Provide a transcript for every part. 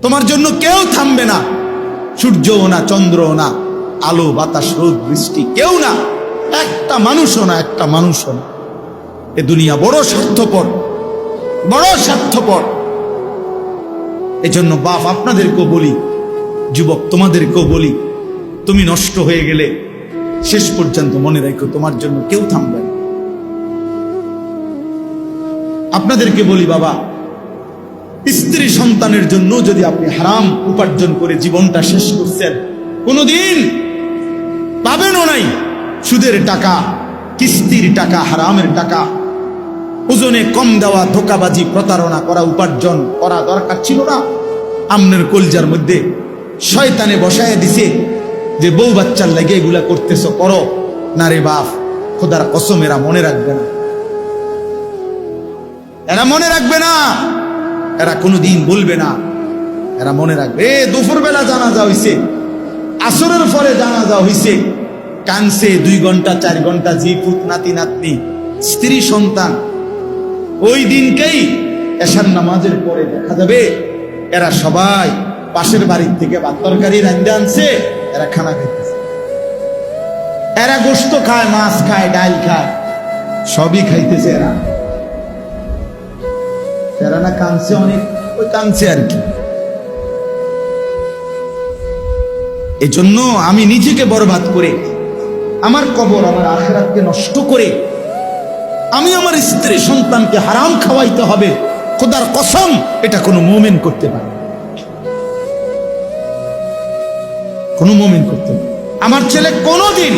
তোমার জন্য কেউ থামবে না, সূর্যও না, চন্দ্রও না, আলো বাতাস রোদ বৃষ্টি কেউ না, একটা মানুষও না, একটা মানুষও না। এ দুনিয়া বড় স্বার্থপর, বড় স্বার্থপর। এজন্য বাপ আপনাদেরকেও বলি, যুবক তোমাদেরকেও বলি, তুমি নষ্ট হয়ে গেলে শেষ পর্যন্ত মনে রাখো তোমার জন্য কেউ থামবে না। আপনাদেরকে বলি বাবা, স্ত্রী সন্তানের জন্য যদি আপনি হারাম উপার্জন করে জীবনটা শেষ করছেন, কোনোদিন পাবেনও নাই। সুদের টাকা, কিস্তির টাকা, হারামের টাকা, ওজনে কম দেওয়া, ধোকাবাজি, প্রতারণা করা উপার্জন করা দরকার ছিল না। আমনের কলজার মধ্যে শয়তানে বসায় দিছে যে বউ বাচ্চার লাগে এগুলা করতেছ, করো না রে বাপ, খোদার কসম এরা মনে রাখবে না, এরা মনে রাখবে না, এরা কোনোদিন বলবে না, এরা মনে রাখবে। দুপুর বেলা জানাজা হইছে, আসরের পরে জানাজা হইছে, কানছে 2 ঘন্টা 4 ঘন্টা, জি পুত নাতি নাতনি স্ত্রী সন্তান। ওই দিনকেই এশার নামাজের পরে দেখা যাবে এরা সবাই পাশের বাড়ির থেকে ভাত তরকারি রান্না আনছে, এরা খানা খাইতেছে, এরা গোশত খায়, মাছ খায়, ডাল খায়, সবই খাইতেছে। এরা না কানছে অনেক, ওই কানছে আর কি। এজন্য আমি নিজেকে বরবাদ করে, আমার কবর, আমার আখিরাতকে নষ্ট করে আমি আমার স্ত্রী সন্তানকে হারাম খাওয়াইতে হবে, খোদার কসম এটা কোনো মুমিন করতে পারে, কোনো মুমিন করতে পারে। আমার ছেলে কোনোদিন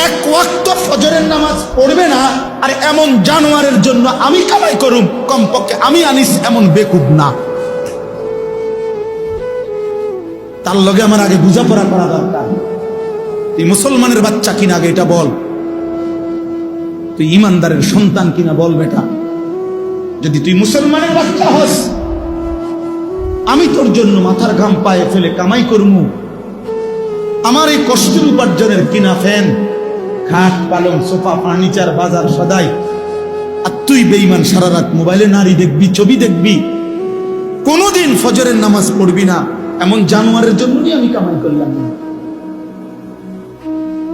1 ওয়াক্ত ফজরের নামাজ পড়বে না, আর এমন জানোয়ারের জন্য আমি কামাই করুম, কমপক্ষে আমি আনিস এমন বেকুব না। তার লগে আমার আগে বুঝাপড়া করা দরকার। তুই মুসলমানের বাচ্চা কিনা আগে এটা বল, তুই ইমানদারের সন্তান কিনা বল বেটা। যদি তুই মুসলমানের বাচ্চা হস, আমি তোর জন্য মাথার ঘাম পায়ে ফেলে কামাই করমু, আমার এই কষ্টের উপার্জনের কিনা ফ্যান, খাট, পালং, সোফা, ফার্নিচার, বাজার সদাই, আর তুই বেঈমান সারা রাত মোবাইলে নারী দেখবি, ছবি দেখবি, কোনোদিন ফজরের নামাজ পড়বি না, এমন জানোয়ারের জন্যই আমি কামাই করলাম না।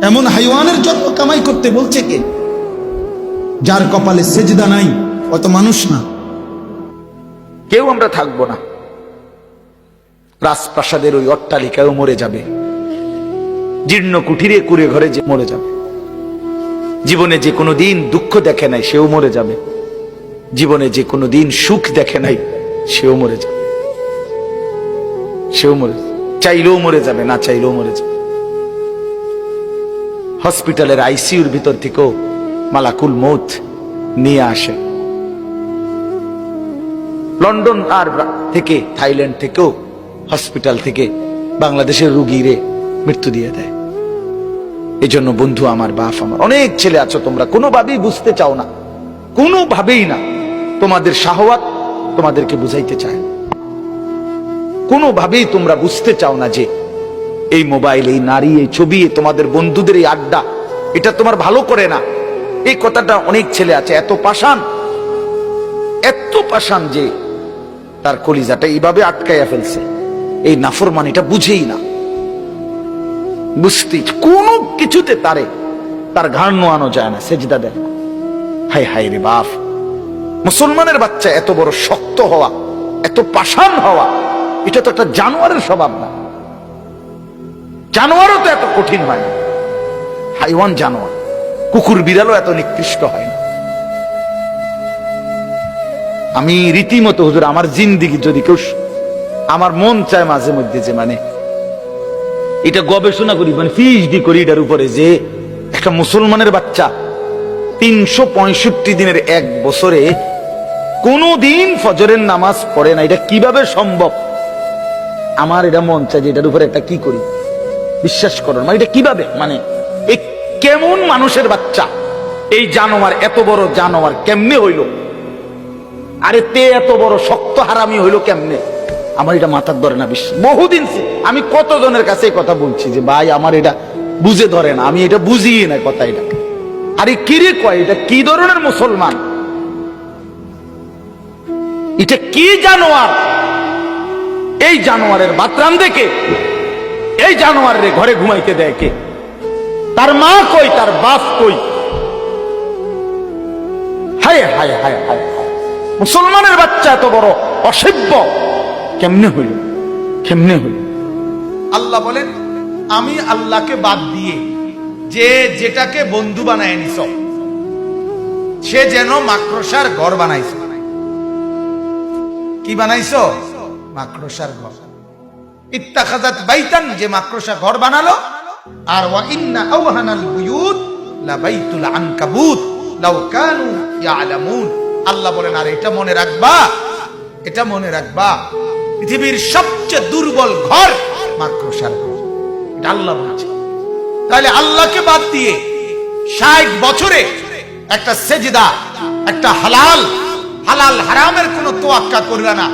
এমন হাইওয়ানের জন্য কামাই করতে বলছে কে? যার কপালে সেজদা নাই অত মানুষ না। কেউ আমরা থাকবো না, রাজপ্রাসাদের ওই অট্টালিকায়ও মরে যাবে, জীর্ণ কুঠিরে কুড়ে ঘরে যে মরে যাবে, জীবনে যে কোনো দিন দুঃখ দেখে নাই সেও মরে যাবে, জীবনে যে কোনো দিন সুখ দেখে নাই সেও মরে যাবে, সেও মরে, চাইলেও মরে যাবে, না চাইলেও মরে যাবে। হসপিটালের আইসিইউর ভিতর থেকেও মালাকুল মৌত নিয়ে আসে, লন্ডন আর থেকে, থাইল্যান্ড থেকেও হসপিটাল থেকে বাংলাদেশের রুগীরে মৃত্যু দিয়ে দেয়। এই জন্য বন্ধু আমার, বাপ আমার, অনেক ছেলে আছো তোমরা কোনোভাবেই বুঝতে চাও না, কোনোভাবেই না, তোমাদের শাহওয়াত তোমাদেরকে বুঝাইতে চায়, কোনোভাবেই তোমরা বুঝতে চাও না যে এই মোবাইল, এই নারী, এই ছবি, তোমাদের বন্ধুদের এই আড্ডা, এটা তোমার ভালো করে না। এই কথাটা অনেক ছেলে আছে এত পাষাণ, এত পাষাণ যে তার কলিজাটা এইভাবে আটকাইয়া ফেলছে, এই নাফরমানিটা বুঝেই না, বুঝতে কোনো কিছুতে তার ঘাড় নোয়ানো যায় না, সেজদা দেয়। হায় হায় রে বাপ, মুসলমানের বাচ্চা এত বড় শক্ত হওয়া, এত পাষাণ হওয়া, এটা তো একটা জানোয়ারের স্বভাব না। জানোয়ারও তো এত কঠিন হয় না, হাইওয়ান জানোয়ার, কুকুর বিড়ালও এত নিকৃষ্ট হয় না। আমি রীতিমতো হুজুর আমার জিন্দিগি যদি কেউ, আমার মন চায় মাঝে মধ্যে যে মানে এটা গবেষণা করি, মানে পিএইচডি করি এটার উপরে, যে একটা মুসলমানের বাচ্চা 365 দিনের 1 বছরে কোনদিন ফজরের নামাজ পড়ে না, এটা কিভাবে সম্ভব? আমার এটা মন চায় যে এটার উপরে একটা কি করি, বিশ্বাস করুন, মানে এটা কিভাবে, মানে এই কেমন মানুষের বাচ্চা, এই জানোয়ার, এত বড় জানোয়ার কেমনে হইল, আরে তে এত বড় শক্ত হারামি হইল কেমনে? আমার এটা মাথার ধরে না বিশ্বাস। বহুদিন আমি কতজনের কাছে কথা বলছি যে ভাই আমার এটা বুঝে ধরে না, আমি এটা বুঝিয়ে না কথা, এটা আরে কিরে কয়, এটা কি ধরনের মুসলমান, এটা কি জানোয়ার? এই জানোয়ারের বাতরান দেখে এই জানোয়ারের ঘরে ঘুমাইতে দেয় কে? তার মা কই, তার বাপ কই? হায় হায় হায় হায়, মুসলমানের বাচ্চা এত বড় অসভ্য কেমনে হইল? কেমনে হইল? আল্লাহ বলেন, আমি আল্লাহকে বাদ দিয়ে যে যেটাকে বন্ধু বানায় নিছ, সে যেন মাকড়সার ঘর বানাইছ। কি বানাইছ? মাকড়সার ঘর। ইত্তাখাযাত বাইতান, যে মাকড়সা ঘর বানালো। আর ওয়া ইন্না আওহানাল বুয়ুত লা বাইতুল আনকাবুত লাউ কানু ইয়ালামুন। আল্লাহ বলেন, আর এটা মনে রাখবা, এটা মনে রাখবা, পৃথিবীর সবচেয়ে দুর্বল ঘর মাকড়সার ঘর। এটা আল্লাহ বলছে। তাহলে আল্লাহকে বাদ দিয়ে 60 বছরে একটা সেজদা, একটা হালাল হালাল হারামের কোনো তোয়াক্কা করলা না,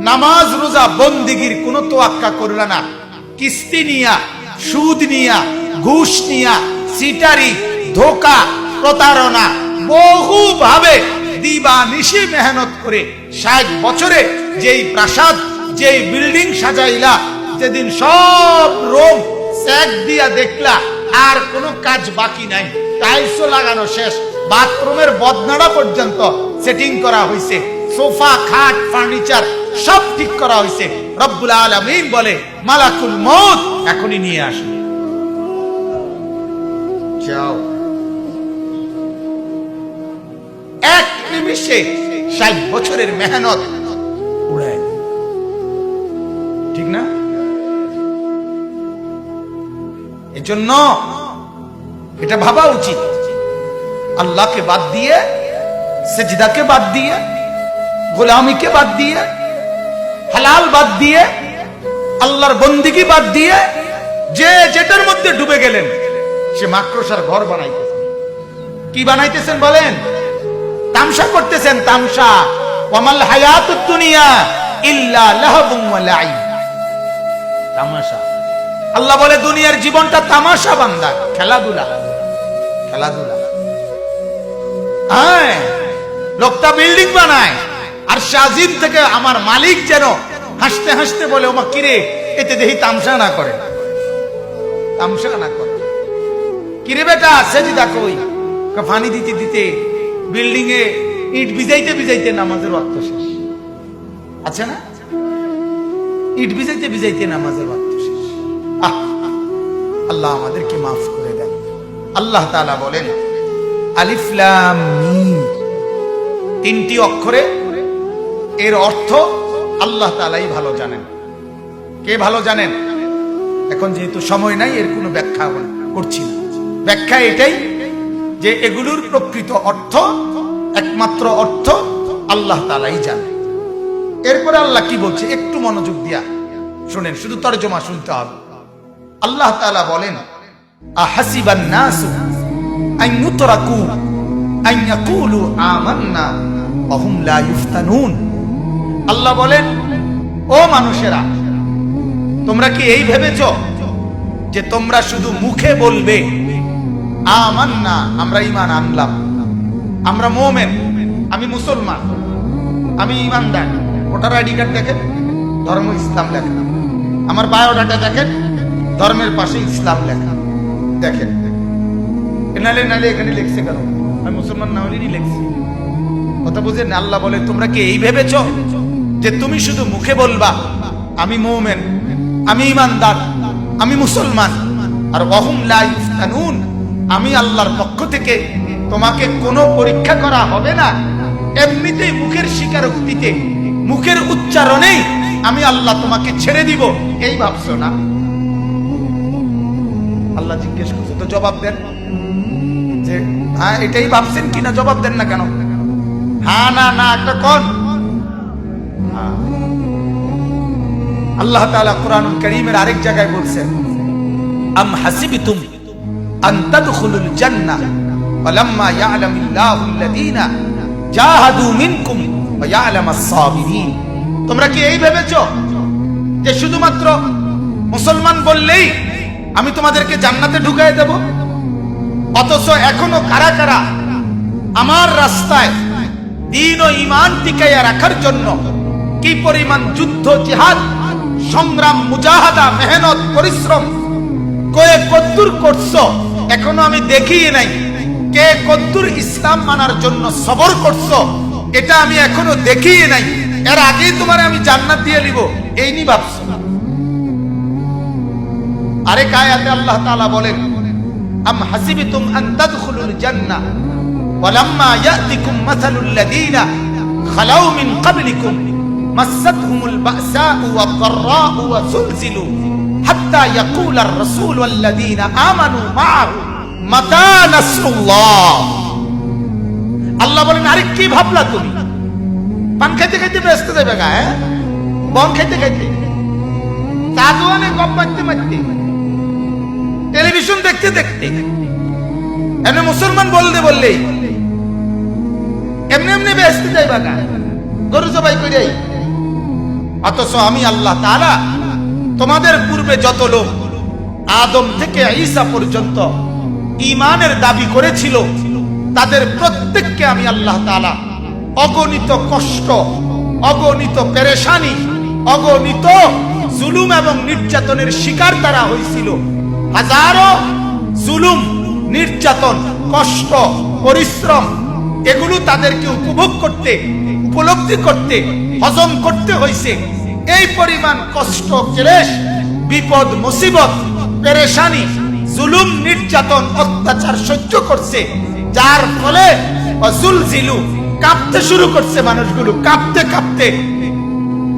নামাজ রোজা বন্দিগির কোনো তোয়াক্কা করলা না, কিস্তি নিয়া, সুদ নিয়া, ঘুষ নিয়া, সিটারি, ধোকা, প্রতারণা, বহু ভাবে দিবা নিশি মেহনত করে 60 বছরে যেই প্রাসাদ, যেই বিল্ডিং সাজাইলা, যেদিন সব রোম স্যাক দিয়া দেখলা, আর কোনো কাজ বাকি নাই, টাইলসও লাগানো শেষ, বাথরুমের বদনাড়া পর্যন্ত সেটিং করা হয়েছে, সোফা, খাট, ফার্নিচার সব ঠিক করা হয়েছে। রব্বুল আলামিন বলে, মালাকুল মউত এখনই নিয়ে আসো, যাও। এক নিমিষে 60 বছরের মেহনত উড়ায়, ঠিক না? এজন্য এটা ভাবা উচিত, আল্লাহকে বাদ দিয়ে, সেজদাকে বাদ দিয়ে, গোলামিকে বাদ দিয়ে, হালাল বাদ দিয়ে, আল্লাহর বন্দিগি বাদ দিয়ে যে যেটার মধ্যে ডুবে গেলেন, সে মাকড়সার ঘর বানাইতেছেন। কি বানাইতেছেন বলেন? তামসা করতেছেন, তামসা। ওয়ামাল হায়াতুদ দুনিয়া ইল্লা লাহবুন ওয়া লাইব। তামাশা। আল্লাহ বলে, দুনিয়ার জীবনটা তামাশা বান্দা, খেলাধুলা, খেলাধুলা। হ্যাঁ, লোকটা বিল্ডিং বানায়, আর শাজিদ থেকে আমার মালিক যেন হাসতে হাসতে বলে, ওমা কিরে, এতে দেখি তামসা না করে, তামসা না করে। কিরে বেটা, সেজদা কই? ফানি দিতে দিতে, বিল্ডিং এ ইট ভিজাইতে ভিজাইতে নামাজের ওয়াক্ত শেষ। আছে না? ইট ভিজাইতে ভিজাইতে নামাজের ওয়াক্ত শেষ। আল্লাহ আমাদেরকে মাফ করে দেন। আল্লাহ তাআলা বলেন, আলিফ লাম মিম, 3টি অক্ষরে এর অর্থ আল্লাহ তাআলাই ভালো জানেন। কে ভালো জানেন? এখন যেহেতু সময় নাই, এর কোনো ব্যাখ্যা করছি না। ব্যাখ্যা এটাই যে এগুলোর প্রকৃত অর্থ, একমাত্র অর্থ আল্লাহ তাআলাই জানেন। এরপরে আল্লাহ কি বলছে একটু মনোযোগ দিয়া শুনেন, শুধু তরজমা শুনতে হবে। আল্লাহ তাআলা বলেন, আহাসিবান নাসু আন ইউতরাকু আন ইয়াকুলু আমান্না ওয়া হুম লা ইফতানুন। আল্লাহ বলেন, ও মানুষেরা, তোমরা কি এই ভেবেছো যে তোমরা শুধু মুখে বলবে আমান্না, আমরা ঈমান আনলাম, আমরা মুমিন, আমি মুসলমান, আমি ঈমানদার। ভোটার আইডি কার্ড দেখেন, ধর্ম ইসলাম লেখা। আমার বায়োডাটা দেখেন, ধর্মের পাশে ইসলাম লেখা। দেখেন, নালে নালে এখানে লিখছে কেন? আমি মুসলমান না হলেই লিখছি। কথা বুঝেন? আল্লাহ বলে, তোমরা কি এই ভেবেছো যে তুমি শুধু মুখে বলবা আমি মুমিন, আমি ঈমানদার, আমি মুসলমান, আর ওয়াহুম লা ইফতানুন, আমি আল্লাহর পক্ষ থেকে তোমাকে কোনো পরীক্ষা করা হবে না, এমনিতেই মুখের স্বীকারোক্তিতে, মুখের উচ্চারণেই আমি আল্লাহ তোমাকে ছেড়ে দিব, এই ভাবছো না? আল্লাহ জিজ্ঞেস করছে, তো জবাব দেন যে হ্যাঁ এটাই ভাবছেন কিনা, জবাব দেন না কেন? হ্যাঁ না না একটা কোন। আল্লাহ তাআলা কুরআনুল কারীমের আরেক জায়গায় বলছেন, আম হাসিবতুম আন তাদখুলুল জান্নাহ ওয়ালাম্মা ইয়ালামিল্লাহুল্লাযীনা জাহাদু মিনকুম ওয়া ইয়ালামাস সাবিরিন। তোমরা কি এই ভেবেছো যে শুধুমাত্র মুসলমান বললেই আমি তোমাদেরকে জান্নাতে ঢুকায় দেব? অথচ এখনো কারা কারা আমার রাস্তায় দ্বীন ও ঈমান টিকাইয়া রাখার জন্য কি পরিমাণ যুদ্ধ জিহাদ সংগ্রাম, মুজাহাদা, মেহনত, পরিশ্রম কয়ে কদ্দুর করছো এখনো আমি দেখিয়ে নাই। কে কদ্দুর ইসলাম মানার জন্য সবর করছো এটা আমি এখনো দেখিয়ে নাই। এর আগেই তোমার আমি জান্নাত দিয়ে নিব এই নি ভাবছো। আরেক আয়াতে আল্লাহ তাআলা বলেন, আম হাসিবতুম আন তাদখুলুল জান্নাহ ওয়ালাম্মা ইয়াতিকুম মাসালুল লাযীনা খালাউ মিন ক্বাবলিকুম মাসাতহুমুল বাসাউ ওয়াদ-দাররাউ ওয়াযুলজিলু হাত্তা ইয়াকুলার রাসূল ওয়াল্লাযীনা আমানু মা'আহু মাতা নাসরুল্লাহ। আল্লাহ বলেন, আরে কি ভাবলা তুমি? পান খাইতে খাইতে ব্যস্ত যাবে গা, বন খাইতে খাইতে, চা দোয়ানে গপ মারতে মারতে, টেলিভিশন দেখতে দেখতে, এমনি মুসলমান বলতে বললেই এমনি এমনি ব্যস্ত যাইবা গা, গরু জবাই কইরাই। অথচ আমি আল্লাহ তাআলা তোমাদের পূর্বে যত লোক আদম থেকে ঈসা পর্যন্ত ঈমানের দাবি করেছিল তাদের প্রত্যেককে আমি আল্লাহ তাআলা অগণিত কষ্ট, অগণিত পেরেশানি, অগণিত জুলুম এবং নির্যাতনের শিকার তারা হয়েছিল। হাজারো জুলুম, নির্যাতন, কষ্ট, পরিশ্রম এগুলো তাদেরকে উপভোগ করতে, উপলব্ধি করতে, হজম করতে হয়েছে। এই পরিমাণ কষ্ট, ক্লেশ, বিপদ, মুসিবত, পেরেশানি, জুলুম, নির্যাতন, অত্যাচার সহ্য করছে, যার ফলে ওয়াজুলজিলু কাঁপতে শুরু করছে মানুষগুলো। কাঁপতে কাঁপতে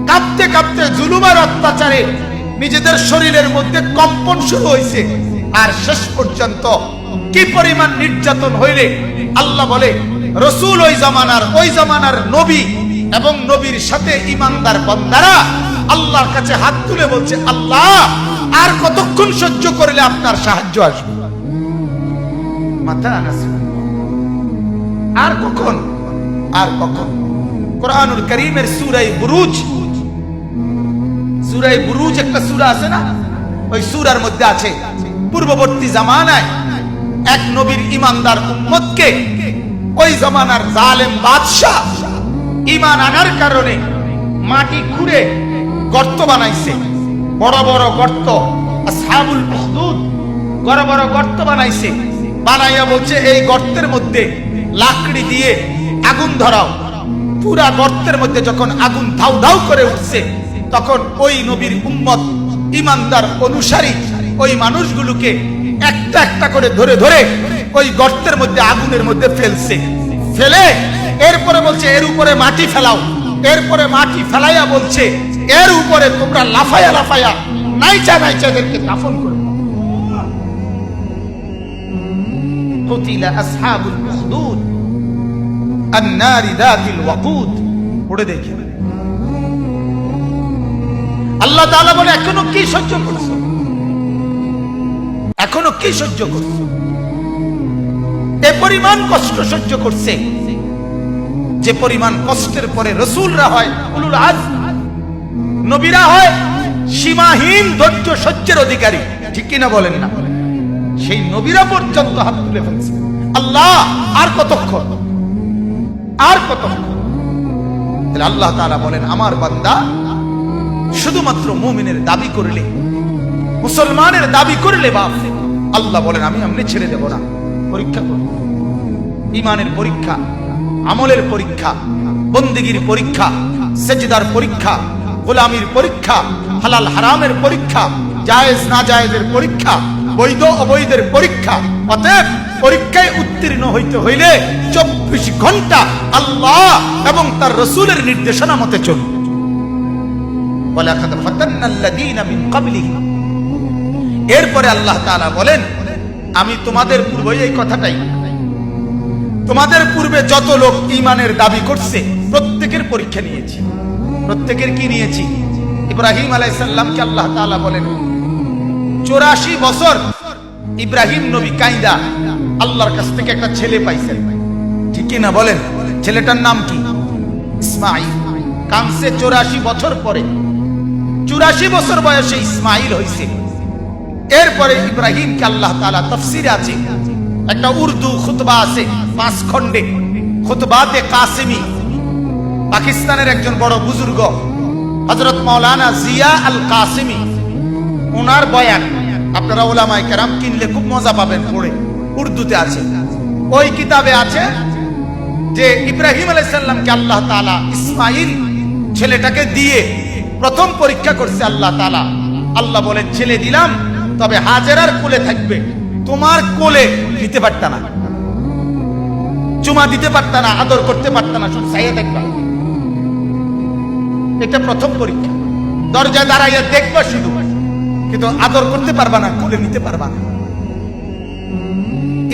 কাঁপতে কাঁপতে জুলুম আর অত্যাচারে নিজেদের শরীরের মধ্যে কম্পন শুরু হয়েছে। আর শেষ পর্যন্ত কি পরিমাণ নির্যাতন হইলে আল্লাহ বলে রসুল ওই জামানার নবী এবং নবীর সাথে ঈমানদার বান্দারা আল্লাহর কাছে হাত তুলে বলছে, আল্লাহ আর কতক্ষণ সহ্য করলে আপনার সাহায্য আসবে? মাতা নাসরুল্লাহ, আর কখন, আর কখন? কোরআনুল কারীমের সূরা বুরুজ, সূরা বুরুজ একটা সূরা আছে না, ওই সূরার মধ্যে আছে পূর্ববর্তী জামানায় এক নবীর ঈমানদার উম্মতকে ওই জামানার জালেম বাদশা ঈমান আনার কারণে মাটি খুঁড়ে গর্ত বানাইছে, বড় বড় গর্ত। আসহাবুল উখদুদ বড় বড় গর্ত বানাইছে, বানাইয়া বলছে এই গর্তের মধ্যে লাকড়ি দিয়ে আগুন ধরাও। পুরা গর্তের মধ্যে যখন আগুন ধাউ ধাউ করে উঠছে তখন ওই নবীর উম্মত, ঈমানদার অনুসারী ওই মানুষগুলোকে একটা একটা করে ধরে ধরে ওই গর্তের মধ্যে, আগুনের মধ্যে ফেলছে। ফেলে এরপরে বলছে এর উপরে মাটি ফেলাও। এরপরে মাটি ফেলাইয়া বলছে এর উপরে তোমরা লাফায়া লাফায়া নাইচা নাইচা এদেরকে দাফন করে দাও। কুতিলা আসহাবুল উখদুদ আন-নারি যাতিল ওয়াকুদ। পড়ে দেখি আল্লাহ তাআলা বলে, এখনো কি সহ্য করছো? এখনো কি সহ্য করছো? এ পরিমাণ কষ্ট সহ্য করছে, যে পরিমাণ কষ্টের পরে রাসূলরা হয় উলুল আজম, নবীরা হয় সীমাহীন ধৈর্য সহ্যের অধিকারী। ঠিক কিনা বলেন না? সেই নবীরা পর্যন্ত হাত তুলে ফেলছে। আল্লাহ আর কতক্ষণ, আর কতক্ষণ? আল্লাহ তাআলা বলেন, আমার বান্দা শুধুমাত্র মুমিনের দাবি করলে, মুসলমানের দাবি করলে বাপ, আল্লাহ বলেন আমি এমনি ছেড়ে দেব না। পরীক্ষা করব, ঈমানের পরীক্ষা, আমলের পরীক্ষা, বন্দেগীর পরীক্ষা, সেজদার পরীক্ষা, গোলামির পরীক্ষা, হালাল হারামের পরীক্ষা, জায়েজ না জায়েজের পরীক্ষা, বৈধ অবৈধের পরীক্ষা। অতএব পরীক্ষায় উত্তীর্ণ হইতে হইলে 24 ঘন্টা আল্লাহ এবং তার রাসূলের নির্দেশনা মতে চলবে। ওয়ালাকাদ ফাতান্নাল্লাযীনা মিন ক্বাবলিহিম। এরপরে আল্লাহ তাআলা বলেন, আমি তোমাদের পূর্বে এই কথাটাই, তোমাদের পূর্বে যত লোক ঈমানের দাবি করছে প্রত্যেকের পরীক্ষা নিয়েছি। প্রত্যেকের কি নিয়েছি? ইব্রাহিম আলাইহিস সালামকে আল্লাহ তাআলা বলেন 84 বছর ইব্রাহিম নবী কাইদা আল্লাহর কাছ থেকে একটা ছেলে পাইছেন। ঠিক কি না বলেন? ছেলেটার নাম কি? ইসমাঈল। কানসে 84 বছর পরে, 84 বছর বয়সে ইসমাঈল হইছে। এরপরে ইব্রাহিমকে আল্লাহ তাআলা, তাফসীরে আছে একটা উর্দু খুতবা আছে 5 খণ্ডে, খুতবাতে কাসিমি, পাকিস্তানের একজন বড় বুজুর্গ হযরত মাওলানা জিয়া আল কাসিমি, ওনার বয়ান আপনারা উলামায়ে কেরাম কিনলে খুব মজা পাবেন পড়ে, উর্দুতে আছে। ওই কিতাবে আছে যে ইব্রাহিম আলাইহিস সালামকে আল্লাহ তাআলা ইসমাঈল ছেলেটাকে দিয়ে প্রথম পরীক্ষা করছে আল্লাহ তাআলা। আল্লাহ বলে ছেলে দিলাম, তবে হাজেরার কোলে থাকবে, তোমার কোলে দিতে পারতা না, চুমা দিতে পারতা না, আদর করতে পারতা না, শুধু চাইয়া দেখবা। এটা প্রথম পরীক্ষা। দরজায় দাঁড়াইয়া দেখবা শুধু, কিন্তু আদর করতে পারবা না, কোলে নিতে পারবা না।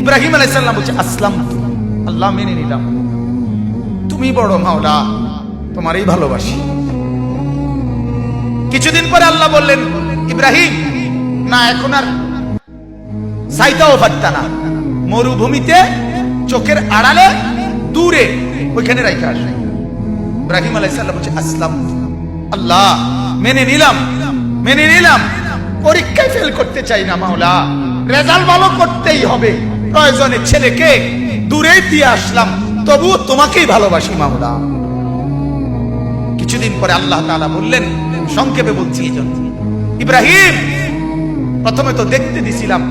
ইব্রাহিম আলাইহিস সালাম বলছে আসলাম, আল্লাহ মেনে নিলাম, তুমি বড় মাওলা, তোমারই ভালোবাসি। কিছুদিন পরে আল্লাহ বললেন ইব্রাহিম, না এখন আর চাইতেও পারতা না, মরুভূমিতে চোখের আড়ালে দূরে ওইখানে রাইখা আসে। ইব্রাহিম আলাইহিস সালাম বলছে আসলাম, আল্লাহ মেনে নিলাম, মেনে নিলাম, পরীক্ষায় ফেল করতে চাই না মাওলা, রেজাল্ট ভালো করতেই হবে, প্রয়োজনে ছেলেকে দূরে দিয়ে আসলাম, তবু তোমাকেই ভালোবাসি মাওলা। কিছুদিন পরে আল্লাহ তাআলা বললেন, সংক্ষেপে বলছি এই জন্য, ইব্রাহিম প্রথমে তো দেখতে দিছিলাম,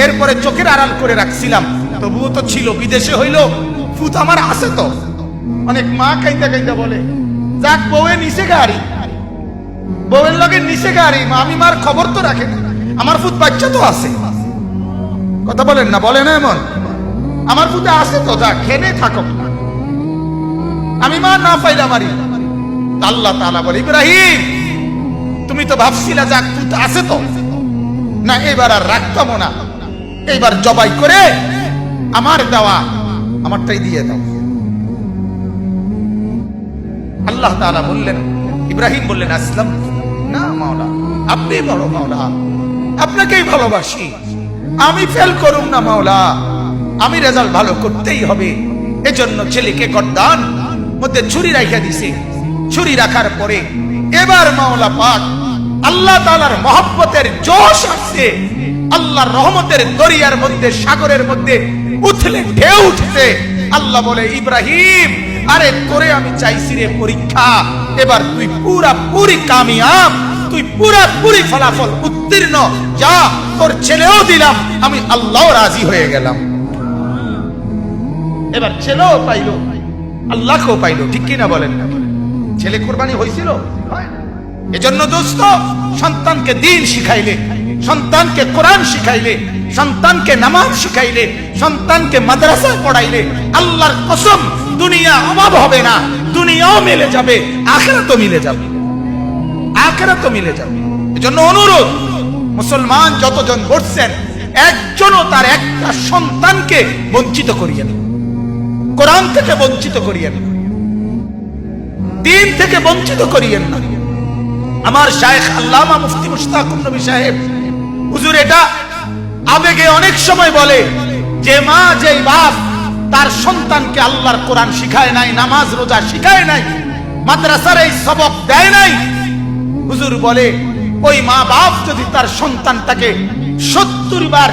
এরপরে চোখের আড়াল করে রাখছিলাম, তবুও তো ছিল, বিদেশে হইল ফুত আমার আছে তো। অনেক মা কাইন্দা কাইন্দা বলে, যাক বউয়ে নিচে গাড়ি, বউয়ের লগে নিচে গাড়ি, আমি মার খবর তো রাখে না, আমার ফুত বাচ্চা তো আছে। কথা বলেন না, বলে না এমন, আমার ফুতে আছে তো, যা খেনে থাকো, আমি মা না পাইলা মারি। আল্লাহ তাআলা বলে ইব্রাহিম তুমি তো ভাবছিলা যাক ফুত আছে তো, না এবার আর রাখতাম না, এইবার জবাই করে আমার দেওয়া আমারটাই দিয়ে দাও। আল্লাহ তাআলা বললেন, ইব্রাহিম বললেন আসলাম, না মাওলা আপনি বড় মাওলা, আপনাকেই ভালোবাসি, আমি ফেল করুম না মাওলা, আমি রেজাল্ট ভালো করতেই হবে। এজন্য ছেলেকে গর্দান মধ্যে ছুরি রাখা দিছে। ছুরি রাখার পরে এবার মাওলা পাক আল্লাহ তাআলার মহব্বতের জোশ আসছে, আল্লাহর রহমতের দরিয়ার মধ্যে, সাগরের মধ্যে উথলে ঢেউ উঠছে। আল্লাহ বলে ইব্রাহিম, আরে তোরে আমি চাইছি রে পরীক্ষা, এবার তুই পুরাপুরি কামিয়াব, তুই পুরাপুরি ফলাফল উত্তীর্ণ, যা তোর ছেলেও দিলাম, আমি আল্লাহ রাজি হয়ে গেলাম। এবার ছেলেও পাইলো, আল্লাহকেও পাইলো, ঠিক কিনা বলেন না? ছেলে কোরবানি হয়েছিল। এজন্য দোস্ত, সন্তানকে দ্বীন শিখাইলে, সন্তানকে কোরআন শিখাইলে, সন্তানকে নামাজ শিখাইলে, সন্তানকে মাদ্রাসায় পড়াইলে, আল্লাহর কসম দুনিয়া অভাব হবে না, দুনিয়াও মিলে যাবে, আখিরাতও মিলে যাবে, আখিরাতও মিলে যাবে। এজন্য অনুরোধ, মুসলমান যতজন বসছেন, একজনও তার একটা সন্তানকে বঞ্চিত করিয়েন, কোরআন থেকে বঞ্চিত করিয়েন, দ্বীন থেকে বঞ্চিত করিয়েন না। আমার শায়েখ আল্লামা মুফতি মুশতাকুর নবী সাহেব হুজুর এটা আবেগে অনেক সময় বলে যে মা, যে বাপ তার সন্তানকে আল্লাহর কোরআন শিখায় নাই, নামাজ রোজা শিখায় নাই, মাদ্রাসার এই সবক দেয় নাই, হুজুর বলে ওই মা বাপ যদি তার সন্তানটাকে 70 বার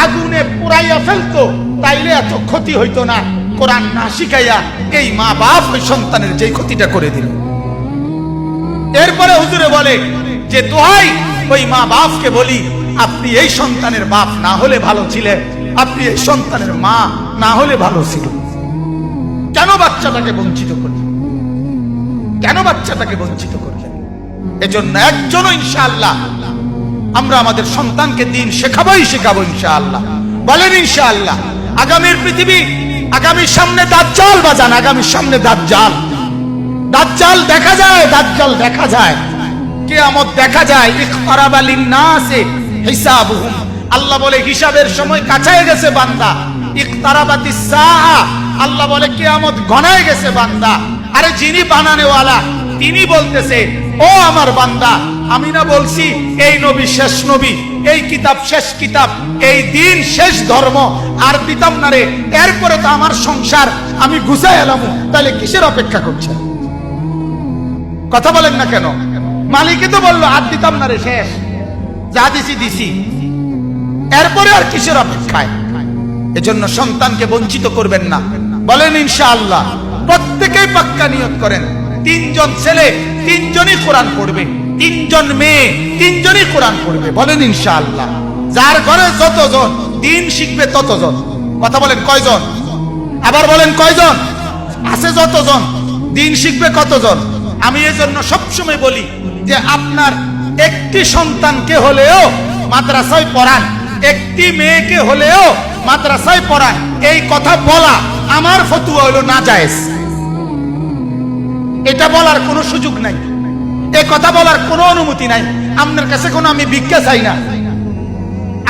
আগুনে পুড়াইয়া ফেলতো, তাইলে এত ক্ষতি হইতো না। কোরআন না শিখাইয়া এই মা বাপ ওই সন্তানের যে ক্ষতিটা করে দিল। এরপরে হুজুরে বলে যে দোহাই ওই মা বাপকে বলি, আপনি এই সন্তানের বাপ না হলে ভালো ছিলেন, আপনি এই সন্তানের মা না হলে ভালো ছিল। কেন বাচ্চাটাকে বঞ্চিত করলেন? কেন বাচ্চাটাকে বঞ্চিত করলেন? এজন্য একজনও ইনশাআল্লাহ আমরা আমাদের সন্তানকে দ্বীন শেখাবোই শেখাবো ইনশাআল্লাহ। বলেন ইনশাআল্লাহ। আগামীর পৃথিবী, আগামীর সামনে দাজ্জাল বাজান, আগামীর সামনে দাজ্জাল, দাজ্জাল দেখা যায়, দাজ্জাল দেখা যায়, কিয়ামত দেখা যায়। ইখতারাবা লিন-নাসি হিসাবুহুম, আল্লাহ বলে হিসাবের সময় কাছায় গেছে বান্দা। ইখতারাবাতিস সাআ, আল্লাহ বলে কিয়ামত ঘনায় গেছে বান্দা। আরে যিনি বানানেওয়ালা তিনি বলতেছে, ও আমার বান্দা, আমি না বলছি এই নবী শেষ নবী, এই কিতাব শেষ কিতাব, এই দিন শেষ ধর্ম, আর দিতাম না রে, এরপরে তো আমার সংসার আমি গুছাই এলাম, তাহলে কিসের অপেক্ষা করছেন? কথা বলেন না কেন? মালিকই তো বললো আর দিতাম না রে, শেষ, যা দিছি দিছি, এরপরে আর কিসের অপেক্ষায়? এজন্য সন্তানকে বঞ্চিত করবেন না। বলেন ইনশাআল্লাহ। প্রত্যেকেই পাক্কা নিয়ত করেন, তিনজন ছেলে তিনজনই কোরআন পড়বে, তিনজন মেয়ে তিনজনই কোরআন পড়বে। বলেন ইনশাআল্লাহ। যার ঘরে যতজন দিন শিখবে ততজন। কথা বলেন কয়জন? আবার বলেন কয়জন? আছে যতজন দিন শিখবে কতজন? আমি এজন্য সবসময় বলি যে আপনার একটি সন্তানকে হলেও মাদ্রাসায় পড়ান, একটি মেয়েকে হলেও মাদ্রাসায় পড়ান। এই কথা বলা আমার ফতোয়া হলো নাজায়েজ। এটা বলার কোনো সুযোগ নাই, এই কথা বলার কোনো অনুমতি নাই। আপনার কাছে কোনো আমি ভিক্ষা চাই না,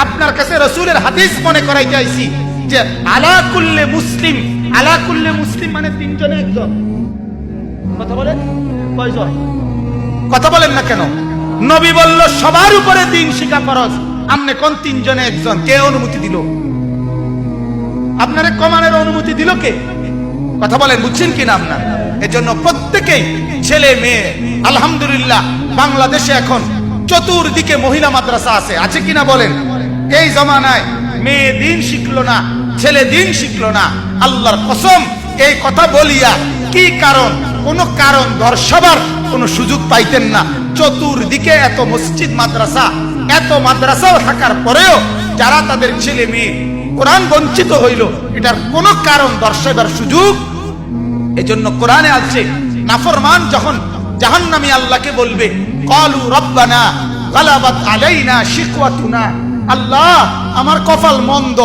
আপনার কাছে রাসূলের হাদিস মনে করাইতে আইছি যে আলা কুল্লে মুসলিম, আলা কুল্লে মুসলিম মানে তিনজনে একজন। কথা বলেন কয়জন? কথা বলেন না কেন? নবী বলল সবার উপরে দিন শিখা ফরজ, আপনি কোন তিনজনে একজন? কে অনুমতি দিল? আপনারে কমানের অনুমতি দিল কে? কথা বলেন, বুঝছেন কিনা আপনার? এজন্য প্রত্যেকেই ছেলে মেয়ে, আলহামদুলিল্লাহ বাংলাদেশে এখন চতুর্দিকে মহিলা মাদ্রাসা আছে, আছে কিনা বলেন? এই জমানায় মেয়ে দিন শিখলো না, ছেলে দিন শিখলো না। আল্লাহর কসম এই কথা বলিয়া কি কারণ? কোন কারণ দর্শাবার কোন সুযোগ পাইতেন না। চতুর্দিকে এত মসজিদ মাদ্রাসা, এত মাদ্রাসাও থাকার পরেও যারা তাদের ছেলে মেয়ে কোরআন বঞ্চিত হইল, এটার কোন কারণ দর্শাবার সুযোগ। এজন্য কোরআনে আছে নাফরমান যখন জাহান্নামী আল্লাহকে বলবে ক্বালু রব্বানা গালাবাত আলাইনা শিকওয়াতুনা, আল্লাহ আমার কপাল মন্দ,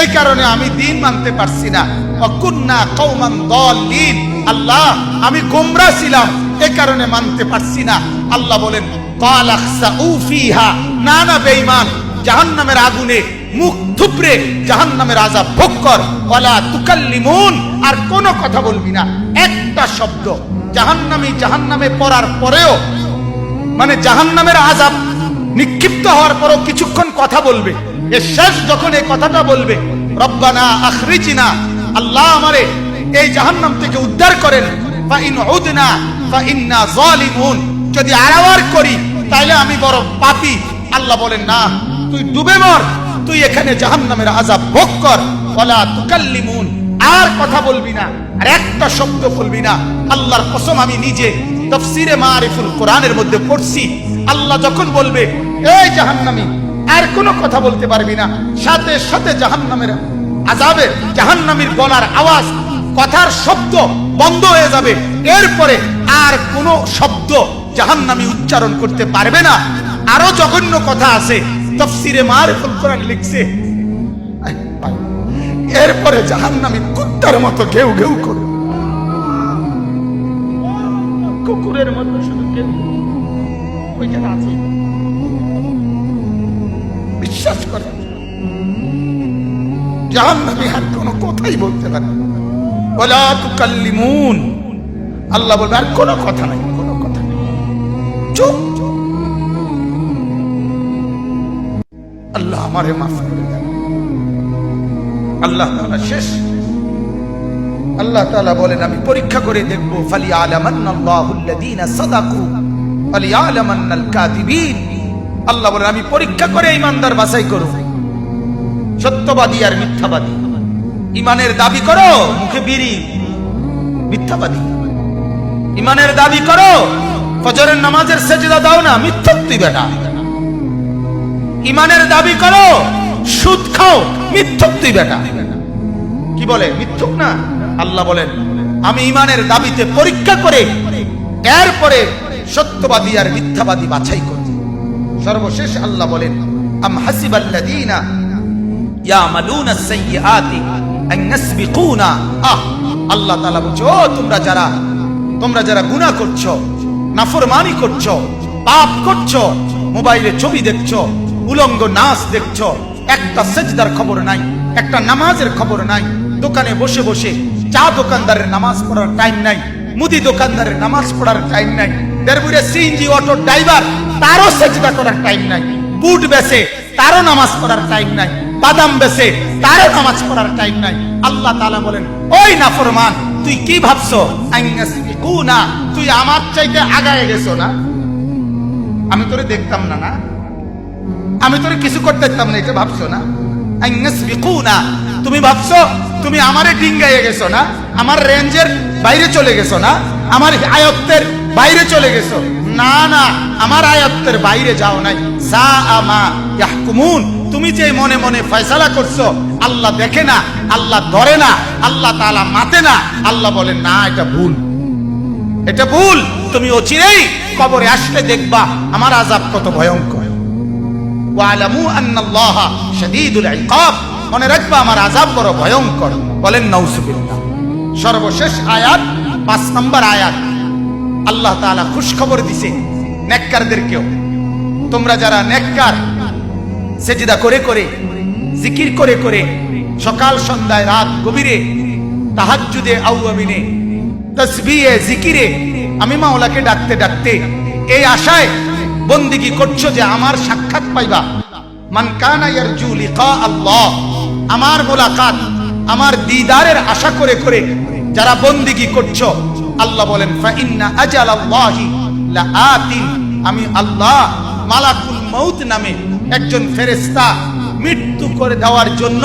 এই কারণে আমি দিন মানতে পারছি না। ওয়া কুন্না কওমান দাল্লিন, আল্লাহ আমি গোমরা ছিলাম, এই কারণে মানতে পারছি না। আল্লাহ বলেন ক্বালা খসাউ ফিহা, না না বেঈমান, জাহান্নামের আগুনে মুখ থুবড়ে জাহান্নামের আযাব ভোগ কর। ওয়ালা তুকাল্লিমুন, আর কোনো কথা বলবি না, একটা শব্দ। জাহান্নামে পড়ার পরেও মানে জাহান্নামের আযাব নিক্ষিপ্ত হওয়ার পরও কিছুক্ষণ কথা বলবে। এর শেষ যখন এই কথাটা বলবে রব্বানা আখরিজনা, আল্লাহ আমারে এই জাহান্নাম থেকে উদ্ধার করেন, ফা ইন উদনা ফা ইন্না যালিমুন, যদি আড়াওয়ার করি তাহলে আমি বড় পাপী। আল্লাহ বলেন না, তুই ডুবে মর, তুই এখানে জাহান্নামের আযাব ভোগ কর। ওয়ালা তুকাল্লিমুন, আর কথা বলবি না, আর একটা শব্দ বলবি না। আল্লাহর কসম আমি নিজে তাফসীরে মারিফুল কোরআনের মধ্যে পড়ছি, আল্লাহ যখন বলবে এই জাহান্নামী আর কোনো কথা বলতে পারবি না, সাথে সাথে জাহান্নামের আযাবে জাহান্নামীর গলার আওয়াজ, কথার শব্দ বন্ধ হয়ে যাবে। এরপরে আর কোনো শব্দ জাহান্নামী উচ্চারণ করতে পারবে না। আরো জঘন্য কথা আছে, তাফসীরে মারিফুল কোরআন লিখছে এরপরে জাহান্নামী কুত্তার মতো ঘেউ ঘেউ করবে, কুকুরের মতো শুধু ঘেউ। ওইটা আছে, বিশ্বাস করে জাহান্নামী আর কোনো কথাই বলতে পারে। ওয়ালা তুকাল্লিমুন, আল্লাহ বলবে আর কোনো কথা নাই, কোনো কথা নাই, চুপ। আল্লাহ আমারে মাফ করে দেন। আল্লাহ তাআলা শেষ, আল্লাহ তাআলা বলেন আমি পরীক্ষা করে দেখব, ফালিয়ালামান্নাল্লাহুল্লাযীনা সাদাকু ওয়ালিয়ালামান্নাল কাযিবিন। আল্লাহ বলেন আমি পরীক্ষা করে ঈমানদার বাছাই করব, সত্যবাদী আর মিথ্যাবাদী। ঈমানের দাবি করো, মুখে বিড়ি, মিথ্যাবাদী। ঈমানের দাবি করো, ফজরের নামাজের সেজদা দাও না, মিথ্যক তুই বেটা। ঈমানের দাবি করো, সুদ খাও, মিথ্যক তুই বেটা। কি বলে? মিথ্যক না। আল্লাহ বলেন আমি ঈমানের দাবিতে পরীক্ষা করে এরপরে সত্যবাদী আর মিথ্যাবাদী বাছাই করব। সর্বশেষ আল্লাহ বলেন আম হাসিবাল্লাযীনা ইয়ামালুনাস সাইয়্যাতি আন নাসবিকুনা। আল্লাহ তাআলা বলছে ও তোমরা যারা গুনাহ করছো, নাফরমানি করছো, পাপ করছো, মোবাইলে ছবি দেখছো, উলঙ্গ নাচ দেখছো, একটা সেজদার খবর নাই, একটা নামাজের খবর নাই, দোকানে বসে বসে চা দোকানদারের নামাজ পড়ার টাইম নাই, মুদি দোকানদারের নামাজ পড়ার টাইম নাই, দেড়বুড়ে সিএনজি অটো ড্রাইভার তারও সেজদা করার টাইম নাই, বুট বেচে তারও নামাজ পড়ার টাইম নাই, বাদাম বেচে তারও নামাজ পড়ার টাইম নাই। আল্লাহ তাআলা বলেন ওই নাফরমান তুই কি ভাবছো? আইনাসবিকুনা, তুই আমার চাইতে আগায় গেছো না? আমি তোরে দেখতাম না, না আমি তোরে কিছু করতে দিতাম না, এটা ভাবছো না? আইনাসবিকুনা, তুমি ভাবছো তুমি আমারে ডিঙ্গাইয়ে গেছো না, আমার রেঞ্জের বাইরে চলে গেছো না? আমার আয়ত্তের বাইরে চলে গেছো। না না, আমার আয়ত্তের বাইরে যাও নাই। সাআমা ইয়াহকুমুন, তুমি যে মনে মনে ফয়সালা করছো, আল্লাহ দেখে না, আল্লাহ ধরে না, আল্লাহ তাআলা মাতে না। আল্লাহ বলেন না, এটা ভুল, এটা ভুল। তুমি অচিরেই কবরে আসলে দেখবা আমার আযাব কত ভয়ঙ্কর। ওয়ালামু আন্নাল্লাহা শাদীদুল ইকাব, মনে রাখবা আমার আযাব বড় ভয়ঙ্কর। বলেন নাউযুবিল্লাহ। সর্বশেষ আয়াত 5 নম্বর আয়াত, আল্লাহ তাআলা খুশখবর দিছে নেককারদেরকেও। তোমরা যারা নেককার, সেজদা করে করে, জিকির করে করে, সকাল সন্ধ্যায় রাত গভীরে, তাহাজ্জুদে আওয়াবিনে, তাসবিহে জিকিরে আমি মাওলাকে ডাকতে ডাকতে এই আশায় বন্দিগি করছো যে আমার সাক্ষাৎ পাইবা। মান কানা ইয়ারজু লিকা আল্লাহ, আমার মোলাকাত, আমার দিদারের আশা করে করে যারা বন্দিগি করছো, আল্লাহ বলেন ফা ইন্না আজালাল্লাহি লাআতিন, আমি আল্লাহ মালাকুল মউত নামে একজন ফেরেশতা মৃত্যু করে দেওয়ার জন্য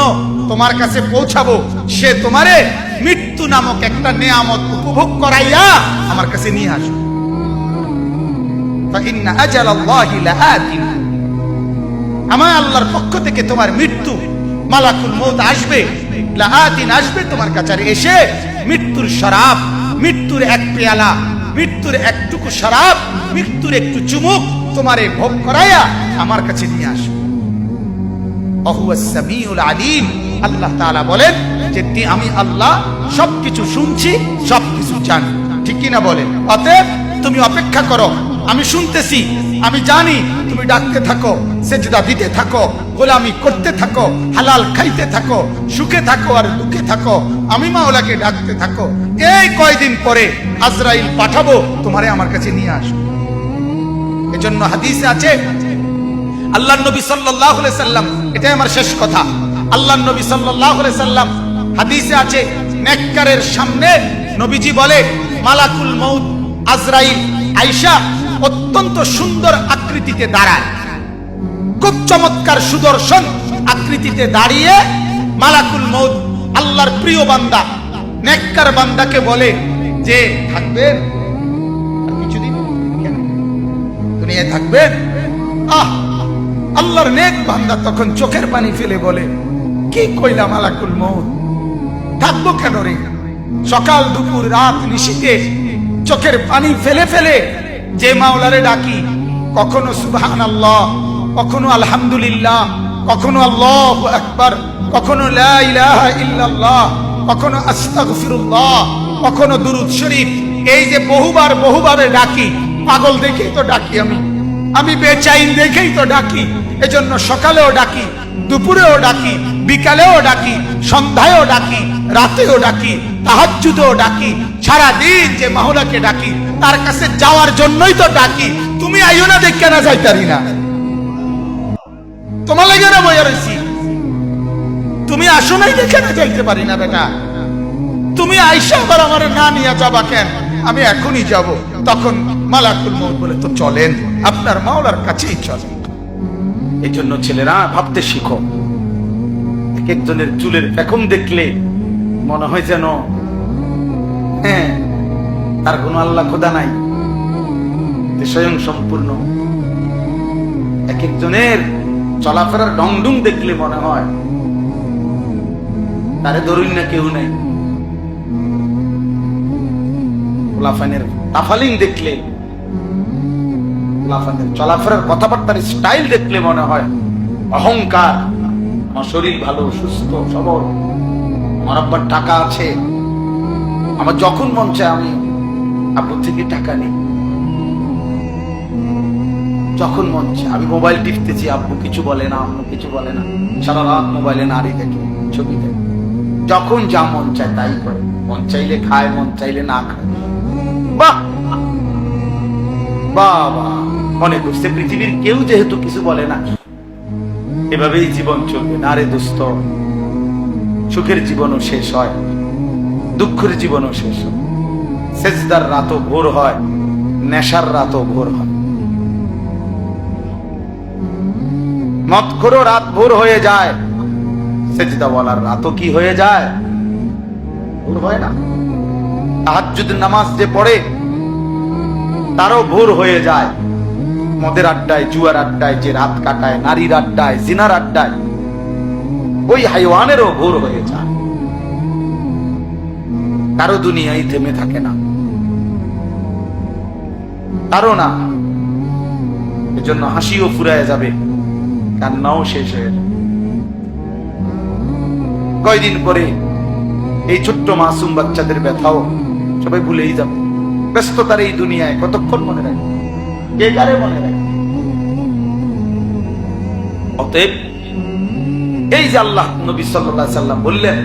তোমার কাছে পৌঁছাবো। সে তোমারে মৃত্যু নামক একটা নেয়ামত উপভোগ করাইয়া আমার কাছে নিয়ে আসবে। ফা ইন্না আজালাল্লাহি লাআতিন, আমার আল্লাহর পক্ষ থেকে তোমার মৃত্যু মালাকুল মউত আসবে, লাআতিন আসবে তোমার কাছে, এসে মৃত্যুর শরাব, মৃত্যুর এক পেয়ালা, মৃত্যুর একটুকু শরাব, মৃত্যুর একটু চুমুক তোমারে ভোগ করাইয়া আমার কাছে নিয়ে আসবে। ওয়াহুয়াস সামিউল আলিম, আল্লাহ তাআলা বলেন যে আমি আল্লাহ সবকিছু শুনছি, সবকিছু জানি। ঠিক কি না বলেন? অতএব তুমি অপেক্ষা করো, আমি শুনতেছি, আমি জানি। তুমি ডাকতে থাকো, সেজদা দিতে থাকো, গোলামি করতে থাকো, হালাল খাইতে থাকো, সুখে থাকো আর দুঃখে থাকো, আমি মাওলাকে ডাকতে থাকো। এই কয়দিন পরে আজরাইল পাঠাবো, তোমারে আমার কাছে নিয়ে আসবে। এজন্য হাদিসে আছে, আল্লাহর নবী সাল্লাল্লাহু আলাইহি সাল্লাম, এটাই আমার শেষ কথা, আল্লাহর নবী সাল্লাল্লাহু আলাইহি সাল্লাম হাদিসে আছে, নেককারের সামনে নবীজি বলে মালাকুল মউত আজরাইল আয়েশা অত্যন্ত সুন্দর আকৃতিতে দাঁড়ায়, খুব চমৎকার সুদর্শন আকৃতিতে দাঁড়িয়ে মালাকুল মউত আল্লাহর প্রিয় বান্দা নেককার বান্দাকে বলে যে থাকবেন আর কিছুদিন, কেন দুনিয়ায় থাকবেন? আল্লাহর নেক বান্দা তখন চোখের পানি ফেলে বলে, কি কইলা মালাকুল মউত, থাকবো কেন রে? সকাল দুপুর রাত নিশিতে চোখের পানি ফেলে ফেলে যে মাওলারে ডাকি, কখনো সুবহানাল্লাহ, কখনো আলহামদুলিল্লাহ, কখনো আল্লাহু আকবার, কখনো লা ইলাহা ইল্লাল্লাহ, কখনো আস্তাগফিরুল্লাহ, কখনো দুরূদ শরীফ, এই যে বহুবার বহুভাবে ডাকি, পাগল দেখেই তো ডাকি, আমি বেচাইন দেখেই তো ডাকি। এজন্য সকালেও ডাকি, দুপুরেও ডাকি, বিকালেও ডাকি, সন্ধ্যায়ও ডাকি, রাতেও ডাকি, তাহাজ্জুদেও ডাকি, সারা দিন যে মাওলাকে ডাকি তার কাছে যাওয়ার জন্যই তো ডাকি। তুমি আইও না, দেখে না যাইতারি না, তোমার লাগে না বইয়া রইছি, তুমি আসো নাই দেখে না যাইতে পারি না বেটা। তুমি আইসা আবার আমার না নিয়ে যাবা কেন? আমি এখনই যাব। তখন মালাকুল মউত বলে, তো চলেন, আপনার মাওলার কাছেই চলেন। এই জন্য ছেলেরা ভাবতে শিখো। এক একজনের চুলের পেখম দেখলে মনে হয় যেন হ্যাঁ তার কোনো আল্লাহ খোদা নাই, স্বয়ং সম্পূর্ণ। এক একজনের চলাফেরার ঢংঢুং দেখলে মনে হয় তারে ধরুন না কেউ নেই। লাফানের তাফালিং দেখলে, লাফানের চলাফেরার কথাবার্তার স্টাইল দেখলে মনে হয় অহংকার। আমার শরীর ভালো, সুস্থ সবল, আমার আব্বার টাকা আছে, আমার যখন মন চায় আমি আব্বুর থেকে টাকা নিই, যখন মন চায় আমি মোবাইল টিপতেছি, আব্বু কিছু বলে না, আম্মু কিছু বলে না, সারা রাত মোবাইলে নারী দেখে, ছবি দেখে, যখন যা মন চায় তাই করে, মন চাইলে খায়, মন চাইলে না খায়। বাহ বাবা, মনে করছে পৃথিবীর কেউ যেহেতু কিছু বলে না, এভাবেই জীবন চলবে না রে দোস্ত। সুখের জীবনও শেষ হয়, দুঃখের জীবনও শেষ হয়, সেজদার রাতও ভোর হয়, নেশার রাতও ভোর হয়, মদখোরও রাত ভোর হয়ে যায়, সেজদা বলার রাতও কি হয়ে যায়? ভোর হয় না? তাহাজ্জুদের নামাজ যে পড়ে তারও ভোর হয়ে যায়। মদের আড্ডায়, জুয়ার আড্ডায় যে রাত কাটায়, নারীর আড্ডায়, জিনার আড্ডায়, ওই হাইওয়ানেরও ভোর হয়ে যায়। কারো দুনিয়ায় থেমে থাকে না, কারো না। এজন্য হাসিও ফুরায় যাবে, কান্নাও শেষ হয়ে যাবে। কয়দিন পরে এই ছোট্ট মাসুম বাচ্চাদের ব্যথাও সবাই ভুলেই যাবে। ব্যস্ততার এই দুনিয়ায় কতক্ষণ মনে রাখবে, কে কারে মনে রাখবে? অতএব এই যে আল্লাহ নবী সাল্লাল্লাহু আলাইহি সাল্লাম বললেন,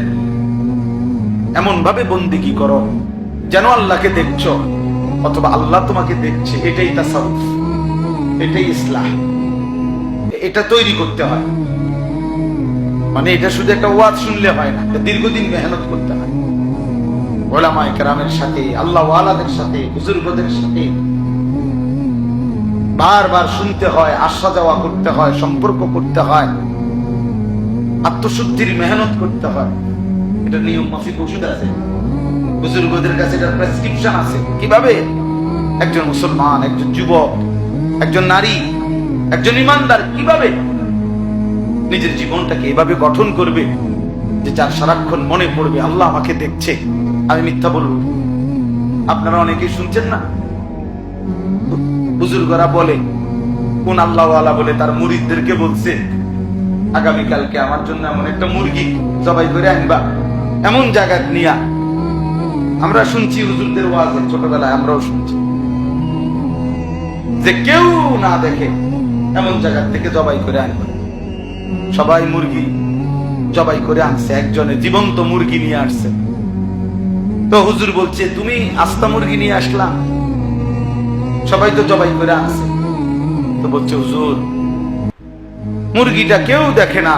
এমন ভাবে বন্দেগী করো যেন আল্লাহকে দেখছো অথবা আল্লাহ তোমাকে দেখছে। এটাই তাসাউফ, এটাই ইসলাহ। এটা তৈরি করতে হয়। মানে এটা শুধু একটা ওয়াজ শুনলে হয় না, দীর্ঘদিন মেহনত করতে হয়। ওলামায়ে কেরামের সাথে, আল্লাহ ওয়ালাদের সাথে, বুজুর্গদের সাথে বারবার শুনতে হয়, আসা যাওয়া করতে হয়, সম্পর্ক করতে হয়, আত্মশুদ্ধির মেহনত করতে হয়। এটা নিয়ম মাফিক ওষুধ আছে, বুজুর্গদের কাছে এটার প্রেসক্রিপশন আছে। কিভাবে একজন মুসলমান, একজন যুবক, একজন নারী, একজন ইমানদার কিভাবে নিজের জীবনটাকে এভাবে গঠন করবে যে যার সারাক্ষণ মনে পড়বে আল্লাহ আমাকে দেখছে, আমি মিথ্যা বলব। আপনারা অনেকেই শুনছেন না, বুজুর্গরা বলে, কোন আল্লাহওয়ালা বলে তার মুরিদদেরকে বলছে, আগামীকালকে আমার জন্য এমন একটা মুরগি জবাই করে আনবা, এমন জায়গা নিয়া। আমরা শুনছি হুজুরদের ওয়াজে, ছোটবেলায় আমরাও শুনছি যে কেউ না দেখে এমন জায়গা থেকে জবাই করে আনবা। সবাই মুরগি জবাই করে আনছে, একজনে জীবন্ত মুরগি নিয়ে আসছে। তো হুজুর বলছে, তুমি আস্তা মুরগি নিয়ে আসলা, সবাই তো জবাই করে আনছে। তো বলছে, হুজুর মুরগিটা কেউ দেখে না,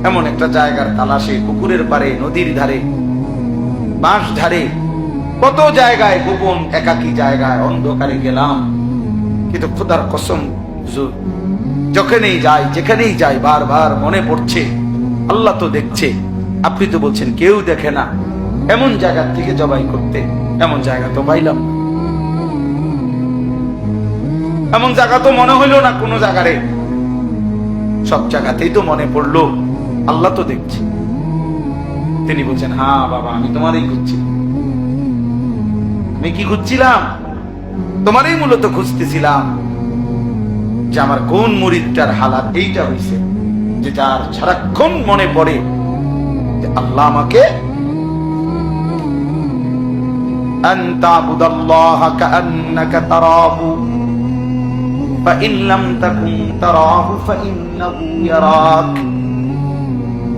এমন একটা জায়গার তালাশে, পুকুরের পারে, নদীর ধারে, বাঁশ ধারে, কত জায়গায়, গোপন একাকী জায়গায় অন্ধকারে গেলাম, কিন্তু খোদার কসম হুজুর যখনই যাই, যেখানেই যাই, বারবার মনে পড়ছে আল্লাহ তো দেখছে। আপনি তো বলছেন কেউ দেখে না, এমন জায়গা থেকে জবাই করতে, এমন জায়গা তো পাইলাম, এমন জায়গা তো মনে হইল না কোনো জায়গারে। সব জায়গাতেই তো মনে পড়লো আল্লাহ তো দেখছে। তিনি বলছেন, হ্যাঁ বাবা, আমি তোমারই খুঁজছি। আমি কি খুঁজছিলাম? তোমারই মূলত খুঁজতেছিলাম যে আমার কোন মুরিদটার হালাত এইটা হইছে, যে যার সারাক্ষণ মনে পড়ে যে আল্লাহ আমাকে, আনতা আবুদাল্লাহা কাআন্নাকা তারাহু ফাইন লাম তাকুন তারাহু ফাইন্নাহু ইয়ারাক।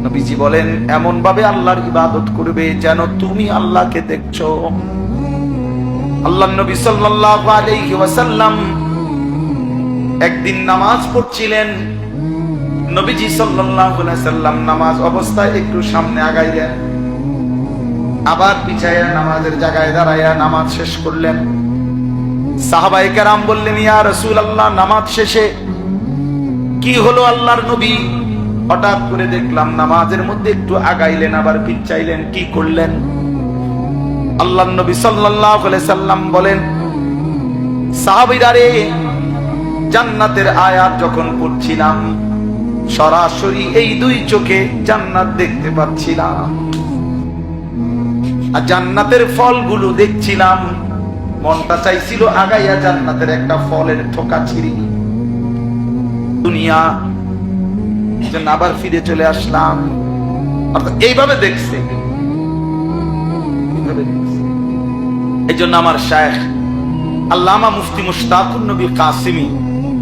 নবীজি বলেন, এমন ভাবে আল্লাহর ইবাদত করবে যেন তুমি আল্লাহকে দেখছো। আল্লাহর নবী সাল্লাল্লাহু আলাইহি ওয়াসাল্লাম একদিন নামাজ পড়ছিলেন। নবীজি সাল্লাল্লাহু আলাইহি সাল্লাম নামাজ অবস্থায় একটু সামনে আগাইলেন, আবার পিছায়া নামাজের জায়গায় দাঁড়াইয়া নামাজ শেষ করলেন। সাহাবায়ে কেরাম বললেন, ইয়া রাসূলুল্লাহ, নামাজ শেষে কি হলো আল্লাহর নবী? হঠাৎ করে দেখলাম নামাজের মধ্যে একটু আগাইলেন, আবার পিছাইলেন, কি করলেন? আল্লাহর নবী সাল্লাল্লাহু আলাইহি সাল্লাম বলেন, সাহাবীরা রে, জান্নাতের আয়াত যখন পড়ছিলাম, সরাসরি এই দুই চোখে জান্নাত দেখতে পাচ্ছিলাম, আর জান্নাতের ফলগুলো দেখছিলাম। মনটা চাইছিল আগাইয়া জান্নাতের একটা ফলের থোকা ছিঁড়ি। দুনিয়া যেন আবার ফিরে চলে আসলাম। অর্থাৎ এইভাবে দেখছে। এই জন্য আমার শায়েখ আল্লামা মুফতি মুশতাকুর নবী কাসিমি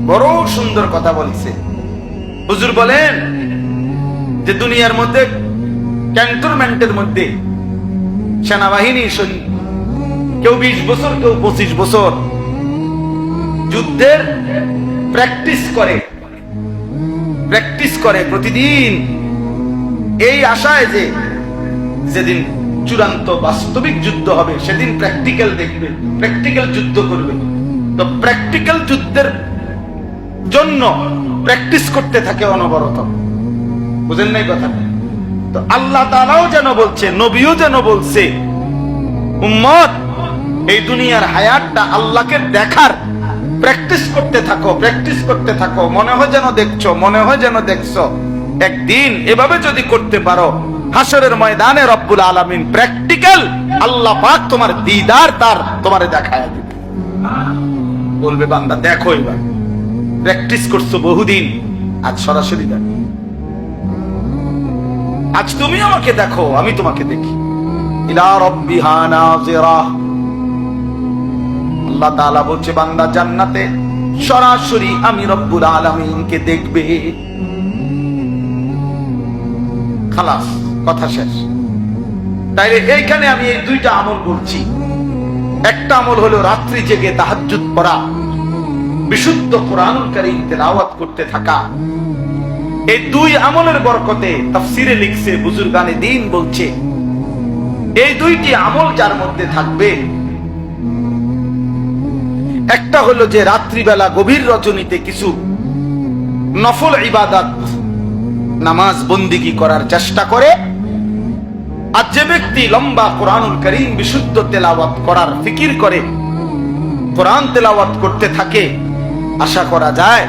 বড় সুন্দর কথা বলছে। হুজুর বলেন যে দুনিয়ার মধ্যে ক্যান্টনমেন্টের মধ্যে সেনাবাহিনী কেউ 20 বছর, কেউ 25 বছর যুদ্ধের প্র্যাকটিস করে প্রতিদিন, এই আশায় যে যেদিন চূড়ান্ত বাস্তবিক যুদ্ধ হবে সেদিন প্র্যাকটিক্যাল দেখবে, প্র্যাকটিক্যাল যুদ্ধ করবে। তো প্র্যাকটিক্যাল যুদ্ধের জন্য প্র্যাকটিস করতে থাকে অনবরত। বুঝেন নাই কথা? তো আল্লাহ তাআলাও যেন বলছে, নবীও যেন বলছে উম্মত, এই দুনিয়ার হায়াতটা আল্লাহকে দেখার প্র্যাকটিস করতে থাকো, প্র্যাকটিস করতে থাকো। মনে হয় যেন দেখছো, মনে হয় যেন দেখছো। একদিন এভাবে যদি করতে পারো, হাসরের ময়দানে রব্বুল আলামিন প্র্যাকটিক্যাল আল্লাহ পাক তোমার দিদার তার তোমারে দেখায় দিবে। বলবে বান্দা দেখো, এবার প্র্যাকটিস করছো বহুদিন, আজ সরাসরি দেখো। আজ তুমি আমাকে দেখো, আমি তোমাকে দেখি। ইলা রাব্বিহা নাযিরা। আল্লাহ তাআলা বলছে বান্দা জান্নাতে সরাসরি আমি রব্বুল আলামিনকে দেখবে। খালাস, কথা শেষ। তাইলে এইখানে আমি এই দুইটা আমল বলছি। একটা আমল হলো রাত্রি জেগে তাহাজ্জুদ পড়া, বিশুদ্ধ কোরআনুল কারীম তেলাওয়াত করতে থাকা। এই দুই আমলের বরকতে তাফসীরে লিখছে, বুজুর্গানে দ্বীন বলছে, এই দুইটি আমল যার মধ্যে থাকবে, একটা হলো যে রাত্রিবেলা গভীর রজনীতে কিছু নফল ইবাদত নামাজ বন্দিগি করার চেষ্টা করে, আর যে ব্যক্তি লম্বা কোরআনুল কারীম বিশুদ্ধ তেলাওয়াত করার ফিকির করে, কোরআন তেলাওয়াত করতে থাকে, আশা করা যায়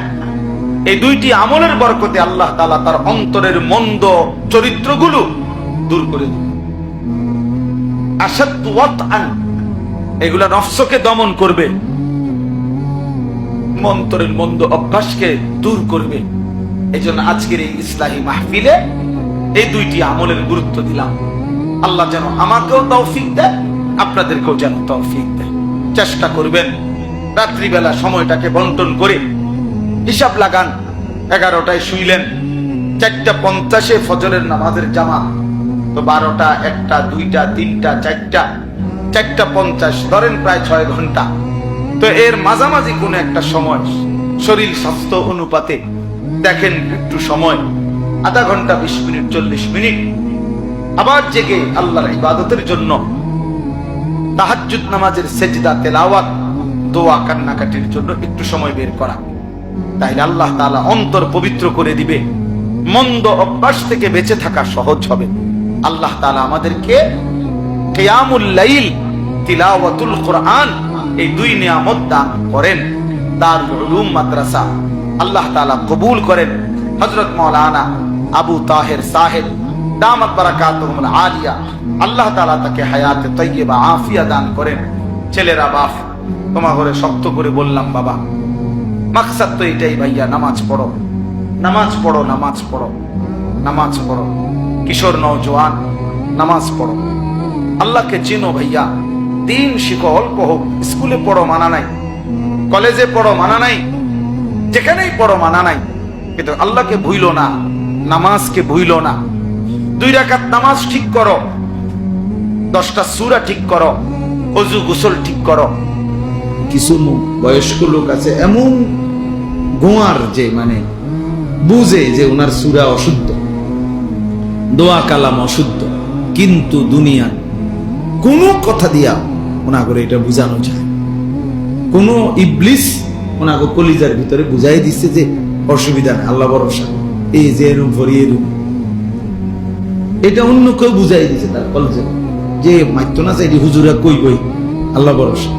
এই দুইটি আমলের বরকতে আল্লাহ তাআলা তার অন্তরের মন্দ চরিত্রগুলো দূর করে দিবে। আশাদ্দু ওয়াতআন, এগুলা নফসকে দমন করবে, অন্তরের মন্দ অভ্যাসকে দূর করবে। এজন্য আজকের এই ইসলাহী মাহফিলে এই দুইটি আমলের গুরুত্ব দিলাম। আল্লাহ যেন আমাকেও তৌফিক দেয়, আপনাদেরকেও যেন তৌফিক দেয়। চেষ্টা করবেন রাত্রিবেলা সময়টাকে বন্টন করে, হিসাব লাগান 11টায় শুইলেন, 4:50 ফজরের নামাজের জামাত, তো 12টা, 1টা, 2টা, 3টা, 4টা, 4:50 ধরেন প্রায় 6 ঘন্টা। তো এর মাঝামাঝি কোন একটা সময় শরীর স্বাস্থ্য অনুপাতে দেখেন একটু সময়, আধা ঘন্টা, 20 মিনিট, 40 মিনিট আবার জেগে আল্লাহর ইবাদতের জন্য তাহাজ্জুদ নামাজের সেজদা, তেলাওয়াত, দোয়া, কান্নাকাটির জন্য একটু সময় বের করা। তাইলে আল্লাহ তাআলা অন্তর পবিত্র করে দিবে, মন্দ অভ্যাস থেকে বেঁচে থাকা সহজ হবে। আল্লাহ তাআলা আমাদেরকে কিয়ামুল লাইল, তিলাওয়াতুল কোরআন, এই দুই নিয়ামত দান করেন। দারুল উলুম মাদ্রাসা আল্লাহ তাআলা কবুল করেন। হযরত মাওলানা আবু তাহের সাহেব দামাত বারাকাতুহুল আলিয়া, আল্লাহ তাআলা তাকে হায়াতে তাইয়্যিবা আফিয়া দান করেন। ছেলেরা, বাপ তোমার ঘরে শক্ত করে বললাম, বাবা মাকসাদ তো এটাই ভাইয়া, নামাজ পড়ো, নামাজ পড়ো, নামাজ পড়ো, নামাজ পড়ো। কিশোর নওজোয়ান নামাজ পড়ো, আল্লাহকে চেনো ভাইয়া, দিন শিখো, অল্প হোক, স্কুলে পড়ো মানা নাই, কলেজে পড়ো মানা নাই, যেখানেই পড়ো মানা নাই, কিন্তু আল্লাহকে ভুইলো না, নামাজকে ভুইলো না। 2 রাকাত নামাজ ঠিক করো, 10টা সূরা ঠিক করো, ওযু গোসল ঠিক করো। কিছু বয়স্ক লোক আছে এমন গোয়ার, যে মানে বুঝে যে ওনার সূরা অশুদ্ধ, দোয়া কালাম অশুদ্ধ, কিন্তু দুনিয়া কোন কথা দিয়া ওনাগরে এটা বুঝানো যায়, কোন ইবলিস ওনাকে কলিজার ভিতরে বুঝাই দিচ্ছে যে অসুবিধা নেই, আল্লাহ ভরসা, এই যে এরম ভরিয়ে এরম, এটা অন্য কেউ বুঝাই দিচ্ছে তার কলেজে, যে মাইতো না চাই হুজুরা কই বই, আল্লাহ ভরসা।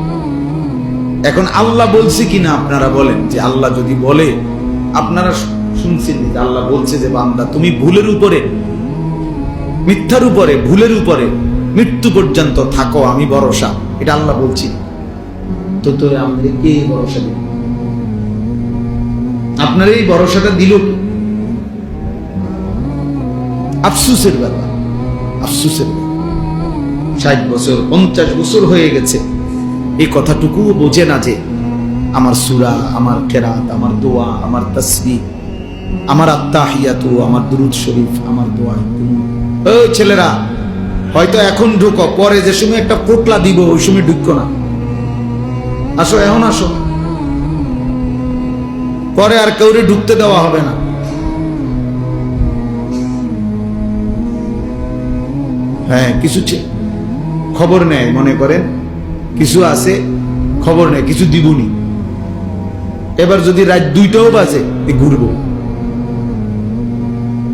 এখন আল্লাহ বলছে কিনা আপনারা বলেন, যে আল্লাহ যদি বলে, আপনারা শুনছেন যে আল্লাহ বলছে যে বান্দা তুমি ভুলের উপরে, মিথ্যার উপরে, ভুলের উপরে মৃত্যু পর্যন্ত থাকো, আমি ভরসা, এটা আল্লাহ বলছি। তো তো আমাদের কে ভরসা দিল? আপনার এই ভরসাটা দিল কি? আফসুসের ব্যাপার, আফসুসের ব্যাপার। 60 বছর 50 বছর হয়ে গেছে, এই কথাটুকু বোঝে না যে আমার সূরা, আমার কেরাত, আমার দোয়া, আমার তাসবিহ, আমার আত্তাহিয়াতু, আমার দুরূদ শরীফ, আমার দোয়া। ও ছেলেরা, হয়তো এখন ঢুকো, পরে যে সময় একটা পোটলা দিব ওই সময় ঢুকো না, আসো, এখন আসো, পরে আর কাউরে ঢুকতে দেওয়া হবে না। হ্যাঁ, কিছু খবর নেয়, মনে করেন কিছু আছে খবর নেয়, কিছু দিবনি। এবার যদি রাত 2টাও বাজে ঘুরবো,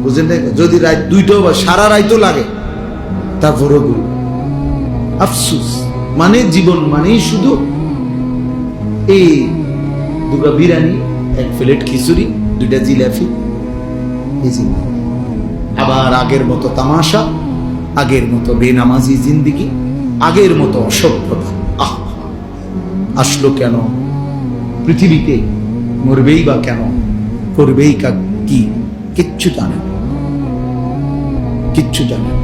বুঝলেন? যদি রাত 2টাও বাজে, সারা রাতও লাগে, তারপরও ঘুরবো। আফসুস মানে জীবন মানেই শুধু এই দুটো বিরিয়ানি, এক প্লেট খিচুড়ি, 2টা জিলাপি, এই জীবন। আবার আগের মতো তামাশা, আগের মতো বেনামাজি জিন্দিগি, আগের মতো অসভ্যতা। আসলো কেন পৃথিবীতে? মরবেই বা কেন? করবেই কি? কিচ্ছু জানে না, কিচ্ছু জানে না।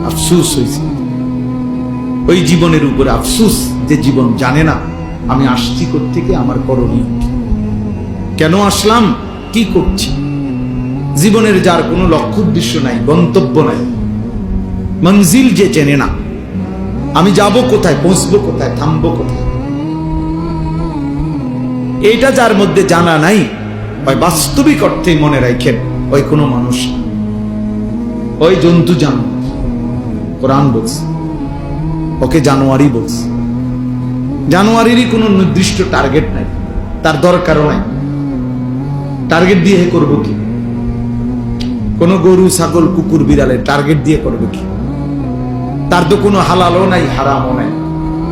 আফসুস হয়েছে ওই জীবনের উপরে, আফসুস যে জীবন জানে না আমি আসছি কোত্থেকে, আমার করণীয় কি, কেন আসলাম, কি করছি। জীবনের যার কোনো লক্ষ্য উদ্দেশ্য নাই, গন্তব্য নাই, মঞ্জিল যে চেনে না, আমি যাব কোথায়, পৌঁছবো কোথায়, থামবো কোথায়, এটা যার মধ্যে জানা নাই, ওই বাস্তবিক অর্থে মনে রাখেন ওই কোনো মানুষ, ওই জন্তু জানোয়ার। কোরআন বলছে ওকে জানোয়ারই বলছে। জানোয়ারেরই কোনো নির্দিষ্ট টার্গেট নাই, তার দরকারও নাই। টার্গেট দিয়ে করবো কি? কোন গরু, ছাগল, কুকুর, বিড়ালের টার্গেট দিয়ে করবে কি? তার তো কোনো হালালও নাই, হারামও নাই,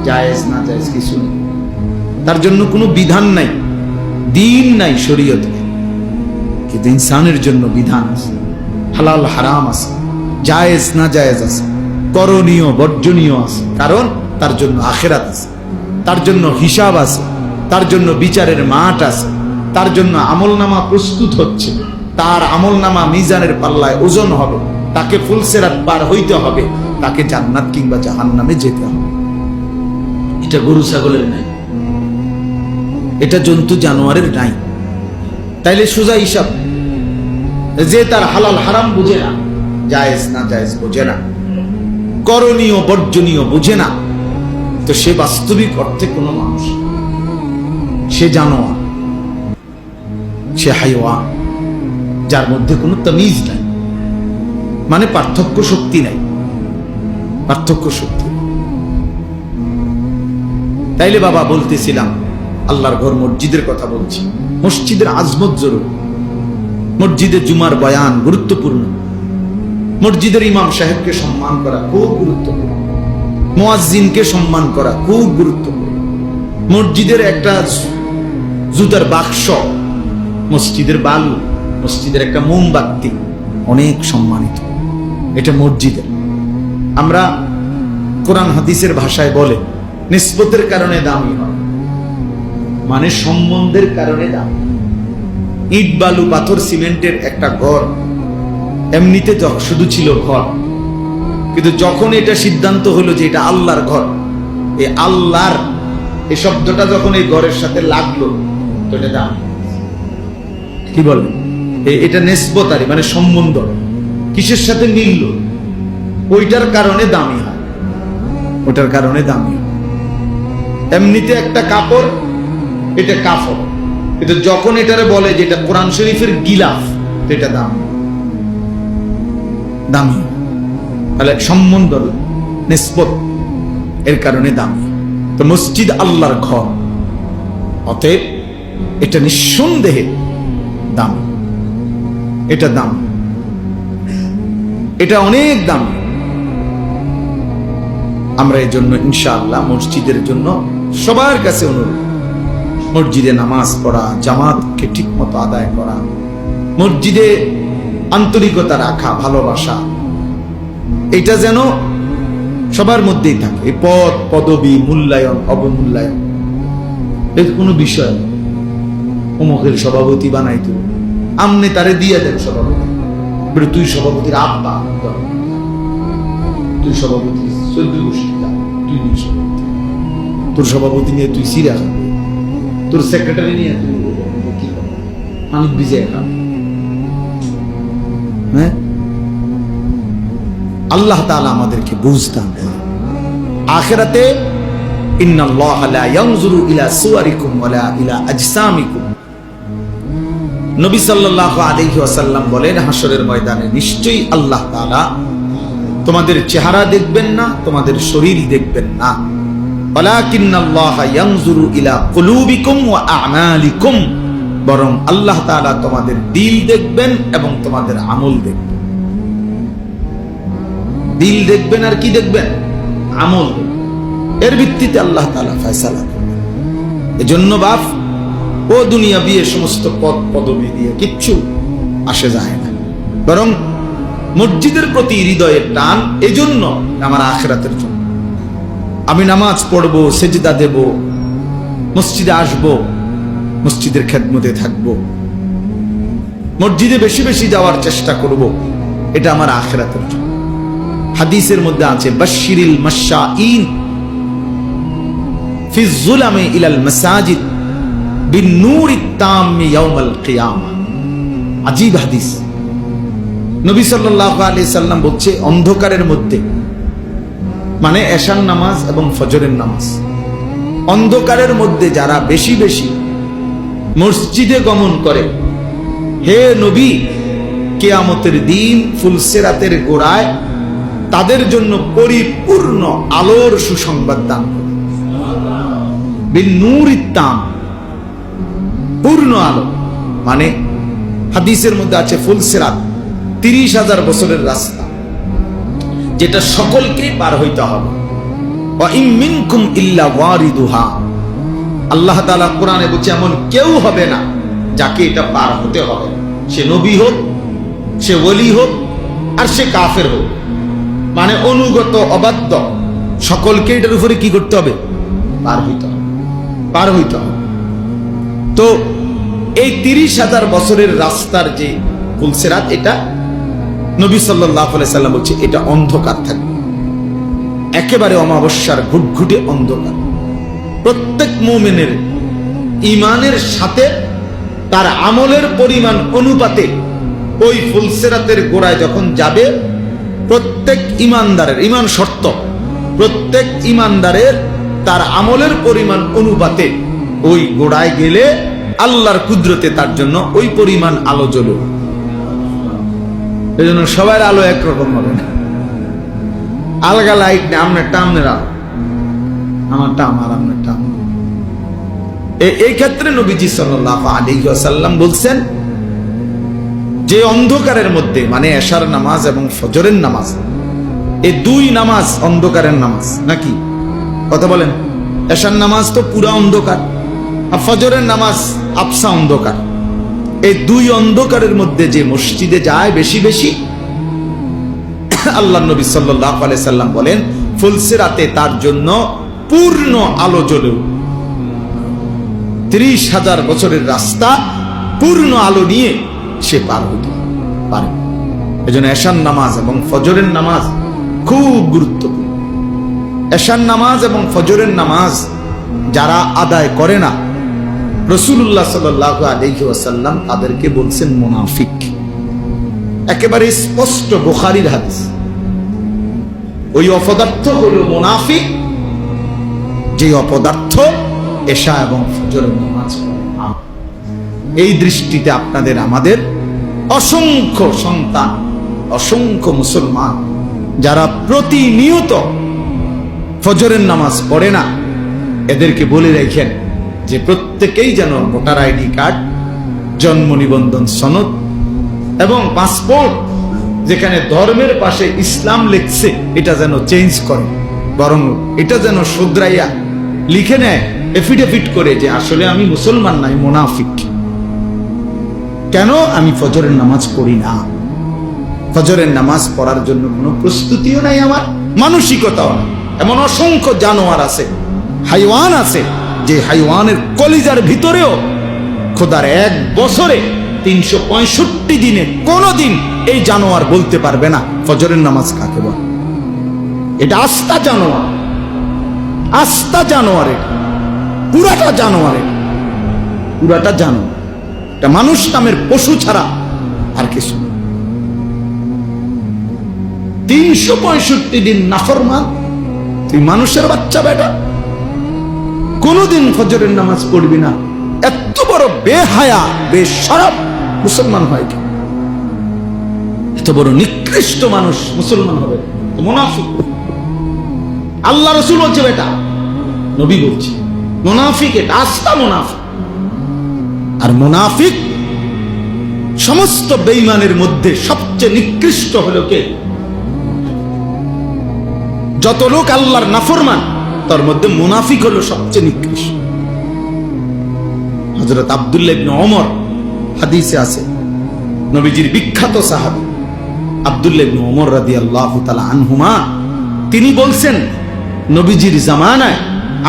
জায়েজ না জায়েজ কিছু নেই। তার জন্য কোনো বিধান নাই, দিন নাই শরীয়তে। কিন্তু ইনসানের জন্য বিধান আছে, হালাল হারাম আছে, জায়েজ না জায়েজ আছে, করণীয় বর্জনীয় আছে। কারণ তার জন্য আখিরাত আছে, তার জন্য হিসাব আছে, তার জন্য বিচারের মাঠ আছে, তার জন্য আমলনামা প্রস্তুত হচ্ছে, তার আমলনামা মিজানের পাল্লায় ওজন হবে, তাকে ফুলসেরাত পার হইতে হবে, তাকে জান্নাত কিংবা জাহান্নামে যেতে হবে। এটা গরু ছাগলের নাই, এটা জন্তু জানোয়ারের নাই। তাইলে সোজা হিসাব, যে তার হালাল হারাম বুঝে না, জায়েজ না জায়েজ বুঝে না, করণীয় বর্জনীয় বুঝে না, তো সে বাস্তবিক অর্থে কোনো মানুষ, সে জানোয়ার, সে হাইওয়ান, যার মধ্যে কোনো তামিজ নাই, মানে পার্থক্য শক্তি নাই, পার্থক্য শক্তি। তাইলে বাবা বলতেছিলাম আল্লাহর ঘর মসজিদের কথা বলছি। মসজিদের আজমত জরুরি, মসজিদে জুমার বয়ান গুরুত্বপূর্ণ, মসজিদের ইমাম সাহেবকে সম্মান করা খুব গুরুত্বপূর্ণ, মুয়াজ্জিনকে সম্মান করা খুব গুরুত্বপূর্ণ। মসজিদের একটা জুতার বাক্স, মসজিদের বালু, মসজিদের একটা মোমবাতি অনেক সম্মানিত, এটা মসজিদের। আমরা কোরআন হাদিসের ভাষায় বলে নিসবতের কারণে দামি হয়, মানে সম্বন্ধের কারণে দামি। ইট বালু পাথর সিমেন্টের একটা ঘর এমনিতে শুধু ছিল ঘর, কিন্তু যখন এটা সিদ্ধান্ত হলো যে এটা আল্লাহর ঘর, এই আল্লাহর এই শব্দটা যখন এই ঘরের সাথে লাগলো তো এটা দাম। কি বলেন? এটা নিসবতারি, মানে সম্বন্ধ কিসের সাথে মিলল, ওইটার কারণে দামি হয়, ওটার কারণে দামি হয়। এমনিতে একটা কাপড়, এটা কাপড়, কিন্তু যখন এটারে বলে যে এটা কোরআন শরীফের গিলাফ, তো এটা দামি, দামি। তাহলে সম্বন্ধ নিসবত এর কারণে দামি। তো মসজিদ আল্লাহর ঘর, অতএব এটা নিঃসন্দেহে দাম, এটা দাম, এটা অনেক দাম। আমরা এই জন্য ইনশাআল্লাহ মসজিদের জন্য সবার কাছে অনুরোধ, মসজিদে নামাজ পড়া, জামাতকে ঠিক মতো আদায় করা, মসজিদে আন্তরিকতা রাখা, ভালোবাসা, এটা যেন সবার মধ্যেই থাকে। এই পদ পদবী, মূল্যায়ন অবমূল্যায়ন এর কোনো বিষয় নেই। অমুকের সভাপতি বানাইতো, আমনে তারে দিয়ে দেন সভাপতি, তুই সভাপতির আব্বা, তুই সভাপতি 14 গোষ্ঠী, তুই নিয়ে সভাপতি, তোর সভাপতি নিয়ে তুই সিরা খাবি, তোর সেক্রেটারি নিয়ে তুই কি খাবি, আমি বিজয় খাবি। হ্যাঁ, আল্লাহ তাআলা আমাদেরকে বুঝতাম। আখিরাতে ইন্নাল্লাহা লা ইয়ানজুরু ইলা সুওয়ারিকুম ওয়ালা ইলা আজসামিকুম, নবী সাল্লাল্লাহু আলাইহি ওয়াসাল্লাম বলেন হাসরের ময়দানে নিশ্চয়ই আল্লাহ তাআলা তোমাদের চেহারা দেখবেন না, তোমাদের শরীর দেখবেন না, ওয়ালাকিন্নাল্লাহা ইয়ানজুরু ইলা কুলুবিকুম ওয়া আমালিকুম, বরং আল্লাহ তাআলা তোমাদের দিল দেখবেন এবং তোমাদের আমল দেখবেন। দিল দেখবেন আর কি দেখবেন? আমল এর ভিত্তিতে আল্লাহ তাআলা ফয়সালা করবেন। এজন্য বাপ ও দুনিয়া বিয়ে সমস্ত পদ পদবি দিয়ে কিচ্ছু আসে যায় না, বরং মসজিদের প্রতি হৃদয়ের টান, এজন্য আমার আখিরাতের জন্য। আমি নামাজ পড়বো, সেজদা দেব, মসজিদে আসব, মসজিদের খেদমতে থাকব, মসজিদে বেশি বেশি যাওয়ার চেষ্টা করব, এটা আমার আখিরাতের জন্য। হাদিসের মধ্যে আছে বাশশিরিল মাশাঈন ফি যুলামি ইলাল মাসাজিদ বিন-নূরিত তাম্মি ইয়াউমাল কিয়ামা। আজীব হাদিস। নবী সাল্লাল্লাহু আলাইহি সাল্লাম বলছে, অন্ধকারের মধ্যে, মানে এশার নামাজ এবং ফজরের নামাজ, অন্ধকারের মধ্যে যারা বেশি বেশি মসজিদে গমন করে, হে নবী, কিয়ামতের দিন ফুলসিরাতের গোড়ায় তাদের জন্য পরিপূর্ণ আলোর সুসংবাদ দান করে। বিন-নূরিত তাম, পূর্ণ আলো, মানে হাদিসের মধ্যে আছে ফুলসিরাত 30,000 বছরের রাস্তা, যেটা সকলকে পার হইতে হবে। ওয়া ইম মিনকুম ইল্লা ওয়ারিদুহা, আল্লাহ তাআলা কোরআনে বলছে এমন কেউ হবে না যাকে এটা পার হতে হবে, সে নবী হোক, সে ওলি হোক, আর সে কাফের হোক, মানে অনুগত অবাধ্য, সকলকে এটার উপরে কি করতে হবে? পার হইতে হবে, পার হইতে হবে। তো এই 30,000 বছরের রাস্তার যে ফুলসিরাত, এটা নবী সাল্লাল্লাহু আলাইহি সাল্লাম বলছে এটা অন্ধকার থাকবে, একেবারে অমাবস্যার ঘুটঘুটে অন্ধকার। প্রত্যেক মুমিনের ঈমানের সাথে তার আমলের পরিমাণ অনুপাতে ওই ফুলসিরাতের গোড়ায় যখন যাবে, প্রত্যেক ঈমানদারের, ঈমান শর্ত, প্রত্যেক ঈমানদারের তার আমলের পরিমাণ অনুপাতে ওই গোড়ায় গেলে আল্লাহর কুদরতে তার জন্য ওই পরিমাণ আলো জ্বলবে। এই জন্য সবার আলো একরকম হবে না, আলগা লাইট নেই, আপনারটা আপনার আলো, আমারটা আমার, আপনারটা আমার। এই ক্ষেত্রে নবীজি সাল্লাল্লাহু আলাইহি ওয়াসাল্লাম বলছেন যে অন্ধকারের মধ্যে, মানে এশার নামাজ এবং ফজরের নামাজ, এই দুই নামাজ অন্ধকারের নামাজ নাকি? কথা বলেন। এশার নামাজ তো পুরা অন্ধকার, আর ফজরের নামাজ আবসা অন্ধকার। এই দুই অন্ধকারের মধ্যে যে মসজিদে যায় বেশি বেশি, আল্লাহ নবী সাল্লাল্লাহু আলাইহি সাল্লাম বলেন ফুলসিরাতে তার জন্য পূর্ণ আলো জ্বলে। 30,000 বছরের রাস্তা পূর্ণ আলো নিয়ে সে পার হতে পারে। এজন্য এশার নামাজ এবং ফজরের নামাজ খুব গুরুত্বপূর্ণ। এশার নামাজ এবং ফজরের নামাজ যারা আদায় করে না, রাসূলুল্লাহ সাল্লাল্লাহু আলাইহি ওয়াসাল্লাম তাদেরকে বলছেন মুনাফিক। একেবারে স্পষ্ট বুখারীর হাদিস। ওই অপদার্থ হলো মুনাফিক, যে অপদার্থ এশা এবং ফজরের নামাজ পড়ে না। এই দৃষ্টিতে আপনাদের আমাদের অসংখ্য সন্তান, অসংখ্য মুসলমান যারা প্রতিনিয়ত ফজরের নামাজ পড়ে না, এদেরকে বলে রাখেন যে প্রত্যেকেই যেন ভোটার আইডি কার্ড, জন্ম নিবন্ধন সনদ এবং পাসপোর্ট, যেখানে ধর্মের পাশে ইসলাম লিখছে, এটা যেন চেঞ্জ করে, বরং এটা যেন শুধরাইয়া লিখে নেয় এফিডেভিট করে যে আসলে আমি মুসলমান নাই, মুনাফিক। কেন? আমি ফজরের নামাজ পড়ি না, ফজরের নামাজ পড়ার জন্য কোনো প্রস্তুতিও নাই, আমার মানসিকতাও নাই। এমন অসংখ্য জানোয়ার আছে, হাইওয়ান আছে, যে হাইওয়ানের কলিজার ভিতরেও খোদার 1 বছরে 365 দিনে কোনদিন এই জানোয়ার বলতে পারবে না ফজরের নামাজ কাকে বলে। এটা আস্তা জানোয়ার, আস্তা জানোয়ারের, পুরাটা জানোয়ারের, পুরাটা জানোয়ার। এটা মানুষ নামের পশু ছাড়া আর কিছু। 365 দিন নাফরমান, তুই মানুষের বাচ্চা বেটা, কোনদিন ফজরের নামাজ পড়বি না। এত বড় বেহায়া, বেশরম মুসলমান হয় কি? এত বড় নিকৃষ্ট মানুষ মুসলমান হবে? মুনাফিক। আল্লাহ রাসূল বলছে বেটা, নবী বলছে মুনাফিক, এটা আস্তা মুনাফিক। আর মুনাফিক সমস্ত বেঈমানের মধ্যে সবচেয়ে নিকৃষ্ট হলো কে? যত লোক আল্লাহর নাফরমান তার মধ্যে মুনাফিক হলো সবচেয়ে নিকৃষ্ট। হযরত আব্দুল্লাহ ইবনে ওমর হাদিসে আছে, নবীজির বিখ্যাত সাহাবী আব্দুল্লাহ ইবনে ওমর রাদিয়াল্লাহু তাআলা আনহুমা, তিনি বলছেন নবীজির জামানায়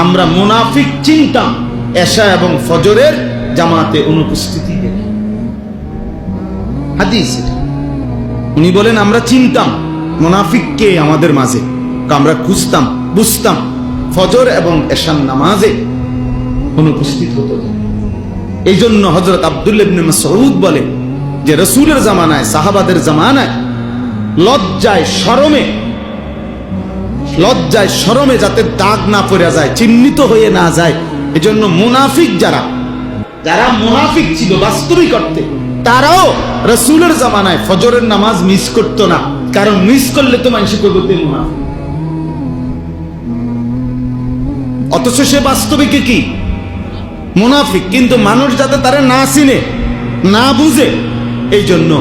আমরা মুনাফিক চিনতাম এশা এবং ফজরের জামাতে অনুপস্থিতি দেখে। হাদিস এটা। উনি বলেন আমরা চিনতাম মুনাফিককে আমাদের মাঝে, আমরা খুঁজতাম বুঝতাম ফজর এবং এশার নামাজে অনুপস্থিত হতো। এই জন্য হযরত আব্দুল্লাহ ইবনে মাসউদ বলে যে রাসূলের জামানায়, সাহাবাদের জামানায় লজ্জায় শরমে যাতে দাগ না পড়ে যায়, চিহ্নিত হয়ে না যায়, এজন্য মুনাফিক যারা মুনাফিক ছিল বাস্তবিক অর্থে, তারাও রাসূলের জামানায় ফজরের নামাজ মিস করতো না, কারণ মিস করলে তো মানুষ কইবে তুই মুনাফিক। অথচ সে বাস্তবিকে কি মুনাফিক, কিন্তু মানুষ যাতে তারা না চিনে না বুঝে, এই জন্য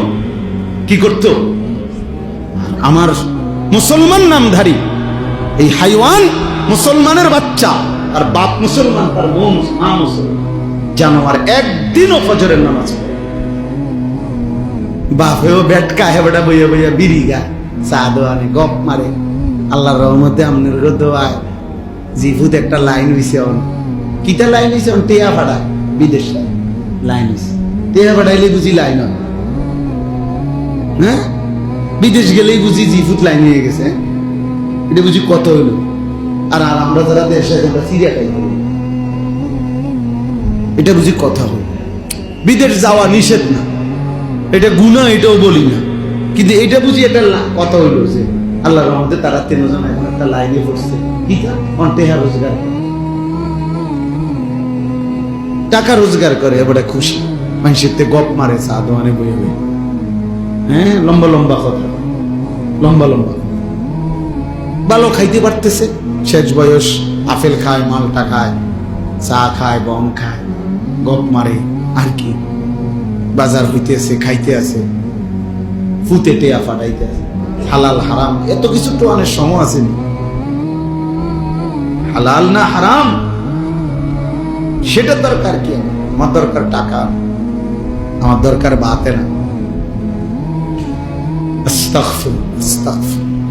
কি করত, আমার মুসলমান নামধারী এই হাইওয়ান মুসলমানের বাচ্চা, আর বাপ মুসলমান, তার মা মুসলমান, জানোয়ার একদিনও ফজরের নামাজ পড়ে। বাপেও বেটকা হেবটা বইয়া বইয়া বিড়ি গায়, চা দোয়ানে গপ মারে। আল্লাহর রহমতে আমনের দোয়ায় জিভুত একটা লাইন হইছে, কিটা লাইন হইছে, টেয়া ফাড়ায় বিদেশ লাইন হইছে। টেয়া ফাড়াইলে বুঝি লাইন হয়, হ্যাঁ বিদেশ গেলেই বুঝি জিভুত লাইন হয়ে গেছে, এটা বুঝি কত হইলো। আর আমরা যারা দেশে সিরিয়াটাই করি, এটা বুঝি কথা হল। বিদেশ যাওয়া নিষেধ না, এটা গুনাহ, এটাও বলি না, কিন্তু এটা বুঝি এটা কথা হইলো যে আল্লাহর রহমতে তারা 3 জন এখন একটা লাইনে পড়ছে, টাকা রোজগার করে, এবারে খুশি, মানুষের গপ মারে, চা দোয়ানে বইয়ে বই, হ্যাঁ লম্বা লম্বা কথা, লম্বা লম্বা ভালো খাইতে পারতেছে, শেষ বয়স, আপেল খায়, মালটা খায়, চা খায়, বম খায়, গপ মারে, আর কি বাজার হইতেছে, খাইতে আছে, ফুতে টেয়া ফাটাইতে আছে, হালাল হারাম এত কিছু তো অনেক সময় আসেনি। হালাল না হারাম সেটা দরকার কি, আমার দরকার টাকা, আমার দরকার বাতে না। আস্তাগফিরুল্লাহ, আস্তাগফিরুল্লাহ।